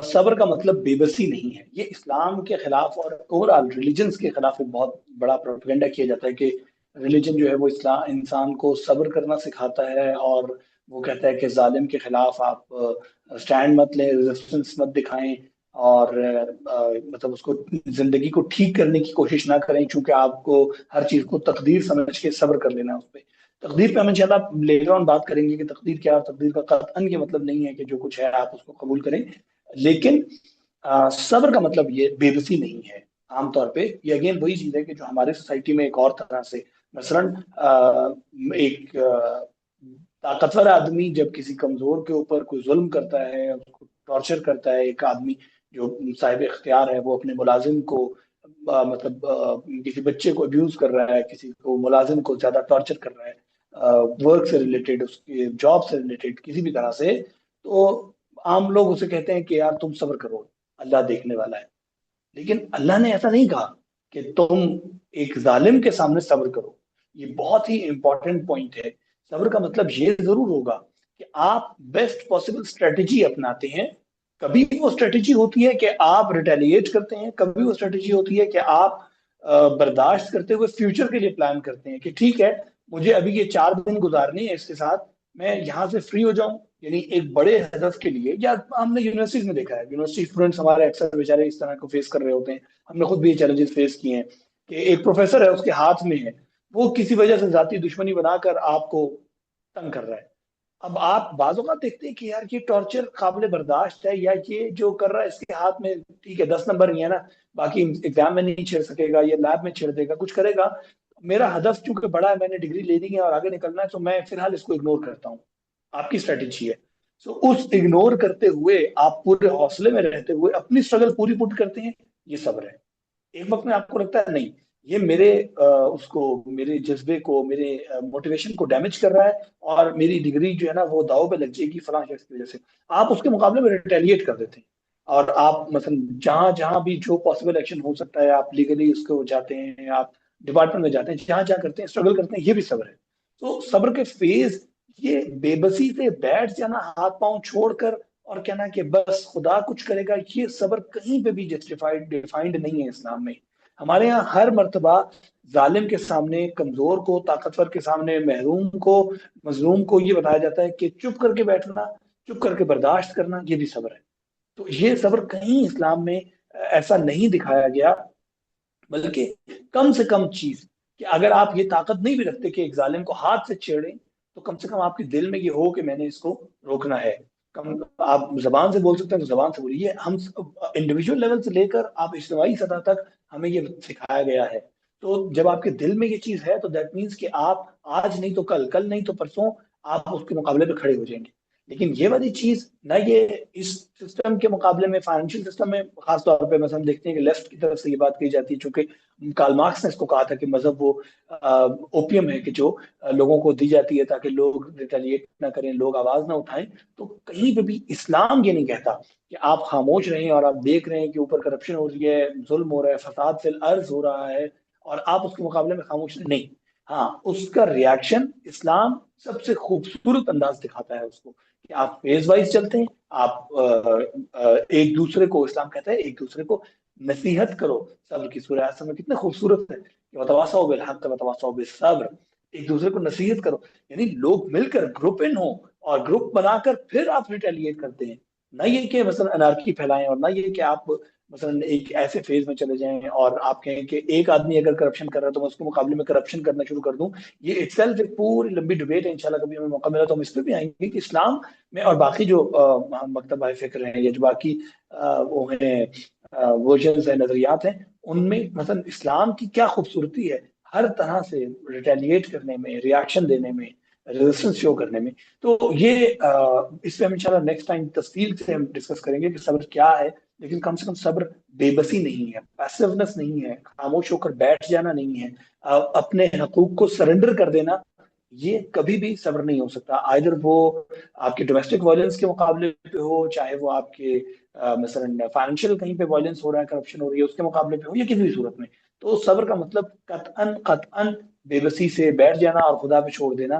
صبر کا مطلب بے بسی نہیں ہے. یہ اسلام کے خلاف اور اوور آل ریلیجنس کے خلاف ایک بہت بڑا پروپیگنڈا کیا جاتا ہے کہ ریلیجن جو ہے وہ اسلام انسان کو صبر کرنا سکھاتا ہے، اور وہ کہتا ہے کہ ظالم کے خلاف آپ سٹینڈ مت لیں، ریزسٹنس مت دکھائیں، اور مطلب اس کو زندگی کو ٹھیک کرنے کی کوشش نہ کریں، چونکہ آپ کو ہر چیز کو تقدیر سمجھ کے صبر کر لینا ہے اس پہ. تقدیر پہ ہم انشاءاللہ لیٹر آن بات کریں گے کہ تقدیر کیا ہے. تقدیر کا قطعاً یہ مطلب نہیں ہے کہ جو کچھ ہے آپ اس کو قبول کریں، لیکن صبر کا مطلب یہ بے بسی نہیں ہے. عام طور پہ یہ اگین وہی چیز ہے کہ جو ہمارے سوسائٹی میں ایک اور طرح سے مثلاً ایک طاقتور آدمی جب کسی کمزور کے اوپر کوئی ظلم کرتا ہے، اس کو ٹارچر کرتا ہے، ایک آدمی جو صاحب اختیار ہے وہ اپنے ملازم کو مطلب کسی بچے کو ابیوز کر رہا ہے، کسی کو ملازم کو زیادہ ٹارچر کر رہا ہے ورک سے ریلیٹڈ، اس کے جاب سے ریلیٹڈ کسی بھی طرح سے، تو عام لوگ اسے کہتے ہیں کہ یار تم صبر کرو، اللہ دیکھنے والا ہے. لیکن اللہ نے ایسا نہیں کہا کہ تم ایک ظالم کے سامنے صبر کرو. یہ بہت ہی امپورٹنٹ پوائنٹ ہے. صبر کا مطلب یہ ضرور ہوگا کہ آپ بیسٹ پاسبل اسٹریٹجی اپناتے ہیں. کبھی وہ اسٹریٹجی ہوتی ہے کہ آپ ریٹیلیٹ کرتے ہیں، کبھی وہ اسٹریٹجی ہوتی ہے کہ آپ برداشت کرتے ہوئے فیوچر کے لیے پلان کرتے ہیں کہ ٹھیک ہے مجھے ابھی یہ 4 دن گزارنے ہیں اس کے ساتھ، میں یہاں سے فری ہو جاؤں. یعنی ایک بڑے ہدف کے لیے، یا ہم نے یونیورسٹیز میں دیکھا ہے یونیورسٹی اسٹوڈنٹس ہمارے اکثر بیچارے اس طرح کو فیس کر رہے ہوتے ہیں. ہم نے خود بھی یہ چیلنجز فیس کیے ہیں کہ ایک پروفیسر ہے اس کے ہاتھ میں ہے، وہ کسی وجہ سے ذاتی دشمنی بنا کر آپ کو تنگ کر رہا ہے. اب آپ بعض اوقات دیکھتے ہیں کہ یار یہ ٹارچر قابل برداشت ہے، یا یہ جو کر رہا ہے اس کے ہاتھ میں ٹھیک ہے 10 نمبر ہی ہے نا، باقی ایگزام میں نہیں چھیڑ سکے گا یا لیب میں چھیڑ دے گا کچھ کرے گا. میرا ہدف چونکہ بڑا ہے، میں نے ڈگری لے لی ہے اور آگے نکلنا ہے، تو میں فی الحال اس کو اگنور کرتا ہوں. آپ کی اسٹریٹجی ہے. سو اس اگنور کرتے ہوئے آپ پورے حوصلے میں رہتے ہوئے اپنی اسٹرگل پوری پٹ کرتے ہیں. یہ صبر ہے. ایک وقت میں آپ کو لگتا ہے نہیں یہ میرے اس کو میرے جذبے کو میرے موٹیویشن کو ڈیمیج کر رہا ہے، اور میری ڈگری جو ہے نا وہ داؤ پہ لگ جائے گی فلاں شخص کی وجہ سے، آپ اس کے مقابلے میں ریٹیلیٹ کر دیتے ہیں. اور آپ مثلا جہاں جہاں بھی جو پاسبل ایکشن ہو سکتا ہے آپ لیگلی اس کو جاتے ہیں، آپ ڈپارٹمنٹ میں جاتے ہیں، جہاں جہاں کرتے ہیں اسٹرگل کرتے ہیں. یہ بھی صبر ہے. تو صبر کے فیز یہ بے بسی سے بیٹھ جانا ہاتھ پاؤں چھوڑ کر اور کہنا کہ بس خدا کچھ کرے گا، یہ صبر کہیں پہ بھی جسٹیفائڈ ڈیفائنڈ نہیں ہے اسلام میں. ہمارے یہاں ہر مرتبہ ظالم کے سامنے، کمزور کو، طاقتور کے سامنے، محروم کو، مظلوم کو یہ بتایا جاتا ہے کہ چپ کر کے بیٹھنا، چپ کر کے برداشت کرنا، یہ بھی صبر ہے. تو یہ صبر کہیں اسلام میں ایسا نہیں دکھایا گیا. بلکہ کم سے کم چیز کہ اگر آپ یہ طاقت نہیں بھی رکھتے کہ ایک ظالم کو ہاتھ سے چھیڑیں، تو کم سے کم آپ کے دل میں یہ ہو کہ میں نے اس کو روکنا ہے. کم آپ زبان سے بول سکتے ہیں تو زبان سے بولیے. ہم انڈیویجول لیول سے لے کر آپ اجتماعی سطح تک ہمیں یہ سکھایا گیا ہے. تو جب آپ کے دل میں یہ چیز ہے تو دیٹ مینس کہ آپ آج نہیں تو کل، کل نہیں تو پرسوں آپ اس کے مقابلے پہ کھڑے ہو جائیں گے. لیکن یہ والی چیز نہ، یہ اس سسٹم کے مقابلے میں فائنینشیل سسٹم میں خاص طور پہ مثلا ہم دیکھتے ہیں کہ لیفٹ کی طرف سے یہ بات کہی جاتی ہے، چونکہ کارل مارکس نے اس کو کہا تھا کہ مذہب وہ اوپیم ہے کہ جو لوگوں کو دی جاتی ہے تاکہ لوگ ریٹیلیٹ نہ کریں، لوگ آواز نہ اٹھائیں. تو کہیں پہ بھی اسلام یہ نہیں کہتا کہ آپ خاموش رہیں اور آپ دیکھ رہے ہیں کہ اوپر کرپشن ہو رہی ہے، ظلم ہو رہا ہے، فساد فی الارض ہو رہا ہے، اور آپ اس کے مقابلے میں خاموش رہیں. نہیں. ہاں، اس کا ریاکشن اسلام سب سے خوبصورت انداز دکھاتا ہے اس کو کہ آپ فیز وائز چلتے ہیں. آپ ایک دوسرے کو، اسلام کہتا ہے ایک دوسرے کو نصیحت کرو. صبر کی سورہ آسمان میں کتنے خوبصورت ہے کہ وتواصوا بالحق وتواصوا بالصبر. ایک دوسرے کو نصیحت کرو. یعنی لوگ مل کر گروپ ان ہو اور گروپ بنا کر پھر آپ ریٹیلیٹ کرتے ہیں. نہ یہ کہ مثلا انارکی پھیلائیں، اور نہ یہ کہ آپ مثلا ایک ایسے فیز میں چلے جائیں اور آپ کہیں کہ ایک آدمی اگر کرپشن کر رہا ہے تو میں اس کے مقابلے میں کرپشن کرنا شروع کر دوں. یہ اٹ سیلف ایک پوری لمبی ڈبیٹ ہے. انشاءاللہ کبھی ہمیں موقع ملا تو ہم اس پہ بھی آئیں گے کہ اسلام میں اور باقی جو مکتبہ فکر ہیں یا جو باقی وہ ہیں ورژنز ہیں، نظریات ہیں، ان میں مثلا اسلام کی کیا خوبصورتی ہے ہر طرح سے ریٹیلیٹ کرنے میں، ریاکشن دینے میں، ریزسٹنس شو کرنے میں. تو یہ اس پہ ہم انشاءاللہ نیکسٹ ٹائم تفصیل سے ہم ڈسکس کریں گے کہ صبر کیا ہے. لیکن کم سے کم صبر بے بسی نہیں ہے، پیسونس نہیں ہے، خاموش ہو کر بیٹھ جانا نہیں ہے، اپنے حقوق کو سرنڈر کر دینا. یہ کبھی بھی صبر نہیں ہو سکتا. آئدر وہ آپ کے ڈومیسٹک وائلنس کے مقابلے پہ ہو، چاہے وہ آپ کے مثلا فائنینشیل کہیں پہ وائلنس ہو رہا ہے، کرپشن ہو رہی ہے، اس کے مقابلے پہ ہو، یا کسی بھی صورت میں. تو صبر کا مطلب قطعاً قطعاً بے بسی سے بیٹھ جانا اور خدا پہ چھوڑ دینا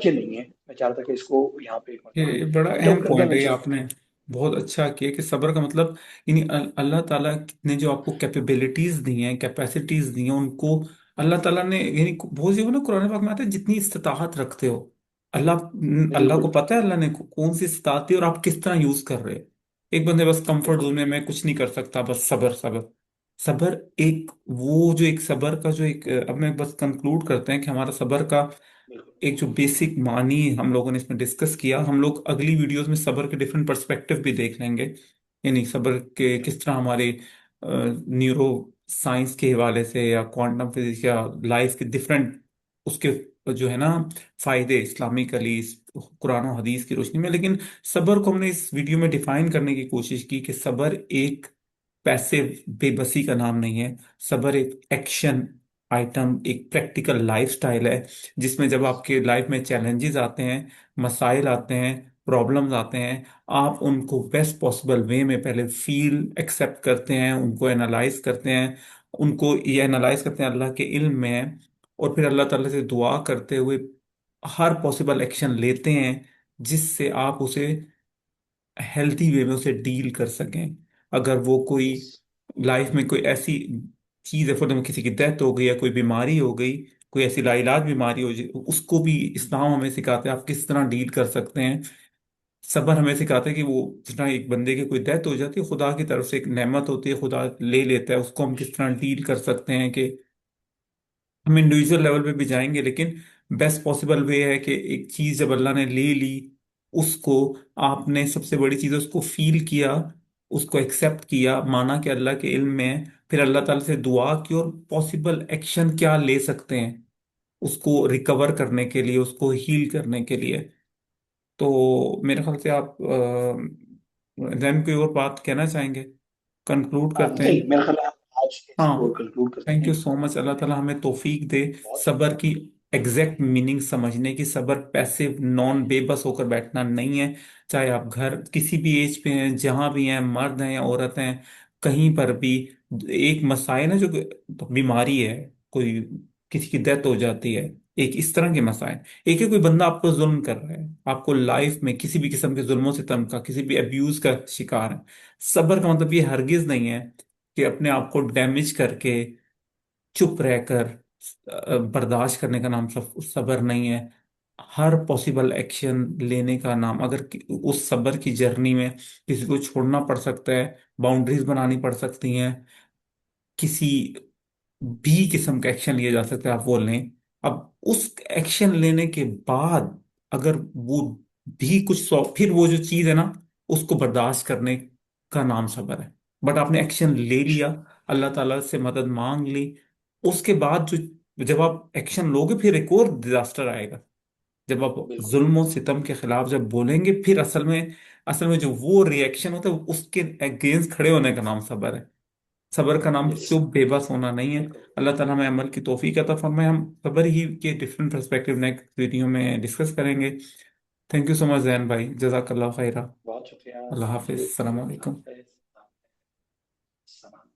یہ نہیں ہے. میں چاہتا کہ اس کو یہاں پہ ایک مرتبہ یہ بڑا پوائنٹ اہم آؤٹ کر دیں پوائنٹ ہے، یہ انشاءاللہ. آپ نے بہت اچھا کیا کہ صبر کا مطلب یعنی اللہ تعالیٰ نے جو آپ کو کیپیبلٹیز دی ہیں، کیپیسٹیز دی ہیں، ان کو اللہ تعالیٰ نے یعنی بہت سی نا قرآن پاک میں آتا ہے جتنی استطاعت رکھتے ہو. اللہ اللہ بالکل. کو پتہ ہے اللہ نے کون سی استطاعت دی اور آپ کس طرح یوز کر رہے ہیں. एक बंदे बस कंफर्ट जोन बिल्कुल में, मैं कुछ नहीं कर सकता, बस सबर सबर सबर। एक वो जो एक सबर का जो एक अब मैं बस कंक्लूड करते हैं कि हमारा सबर का बिल्कुल। एक जो बेसिक मानी हम लोगों ने इसमें डिस्कस किया। हम लोग अगली वीडियोस में सबर के डिफरेंट पर्सपेक्टिव भी देख लेंगे, यानी सबर के बिल्कुल। किस तरह हमारे न्यूरो साइंस के हवाले से या क्वांटम फिजिक्स या लाइफ के डिफरेंट उसके जो है ना फायदे इस्लामिकली कुरान और हदीस की रोशनी में। लेकिन सबर को हमने इस वीडियो में डिफाइन करने की कोशिश की कि सबर एक पैसिव बेबसी का नाम नहीं है। सबर एक एक्शन आइटम, एक प्रैक्टिकल लाइफस्टाइल है, जिसमें जब आपके लाइफ में चैलेंजेस आते हैं, मसाइल आते हैं, प्रॉब्लम्स आते हैं, आप उनको बेस्ट पॉसिबल वे में पहले फील एक्सेप्ट करते हैं, उनको एनालाइज करते हैं, उनको ये एनालाइज करते हैं अल्लाह के इल्म में है, और फिर अल्लाह ताला से दुआ करते हुए हर पॉसिबल एक्शन लेते हैं जिससे आप उसे हेल्थी वे में उसे डील कर सकें। अगर वो कोई यस। लाइफ में कोई ऐसी चीज है, फॉर एग्जाम्पल किसी की डेथ हो गई या कोई बीमारी हो गई, कोई ऐसी लाइलाज बीमारी हो जाए, उसको भी इस्लाम हमें सिखाते हैं आप किस तरह डील कर सकते हैं। सबर हमें सिखाते हैं कि वो जिस तरह एक बंदे की कोई डेथ हो जाती है, खुदा की तरफ से एक नेमत होती है, खुदा ले लेता है उसको, हम किस तरह डील कर सकते हैं कि हम इंडिविजुअल लेवल पे भी जाएंगे, लेकिन बेस्ट पॉसिबल वे है कि एक चीज जब अल्लाह ने ले ली, उसको आपने सबसे बड़ी चीज है उसको फील किया, उसको एक्सेप्ट किया, माना कि अल्लाह के इल्म में है, फिर अल्लाह ताला से दुआ की और पॉसिबल एक्शन क्या ले सकते हैं उसको रिकवर करने के लिए, उसको हील करने के लिए। तो मेरे ख्याल से आप जैन कोई और बात कहना चाहेंगे? कंक्लूड करते हैं। नहीं, मेरा ख्याल है हम आज इसको हाँ, कंक्लूड करते थैंक हैं। You so much. अल्लाह ताला हमें तौफीक दे बहुत सबर की एग्जैक्ट मीनिंग समझने की। सबर पैसिव नॉन बेबस होकर बैठना नहीं है। चाहे आप घर किसी भी एज पे हैं, जहां भी हैं, मर्द हैं या औरत हैं, कहीं पर भी एक मसाइल है जो बीमारी है, कोई किसी की डेथ हो जाती है, एक इस तरह के मसाइल, एक है कोई बंदा आपको जुल्म कर रहा है, आपको लाइफ में किसी भी किस्म के जुल्मों से का किसी भी अब्यूज का शिकार है। सबर का मतलब ये हरगिज नहीं है कि अपने आप को डैमेज करके चुप रहकर बर्दाश्त करने का नाम सब सबर नहीं है। हर पॉसिबल एक्शन लेने का नाम, अगर उस सबर की जर्नी में किसी को छोड़ना पड़ सकता है, बाउंड्रीज बनानी पड़ सकती हैं, किसी भी किस्म का एक्शन लिया जा सकता है, आप वो लें। अब उस एक्शन लेने के बाद अगर वो भी कुछ फिर वो जो चीज है ना, उसको बर्दाश्त करने का नाम सब्र है। बट आपने एक्शन ले लिया, अल्लाह ताला से मदद मांग ली, उसके बाद जो जब आप एक्शन लोगे फिर एक और डिजास्टर आएगा। जब आप बिल्कुल। जुल्म और सितम के खिलाफ जब बोलेंगे, फिर असल में जो वो रिएक्शन होता है उसके अगेंस्ट खड़े होने का नाम सब्र है। सबर का नाम यस। चुप बेबस होना नहीं है। बिल्कुल। अल्लाह ताला हमें अमल की तौफीक अता फरमाए। हम सबर ही के डिफरेंट पर्सपेक्टिव नेक्स्ट वीडियो में डिस्कस करेंगे। Thank you so much Jain भाई, जजाकल्लाह खैरा। बहुत शुक्रिया। अल्लाह थैंक हाफिज, यू। अस्सलाम अल्लाह वालेकुम। हाफ़िज़। सलाम।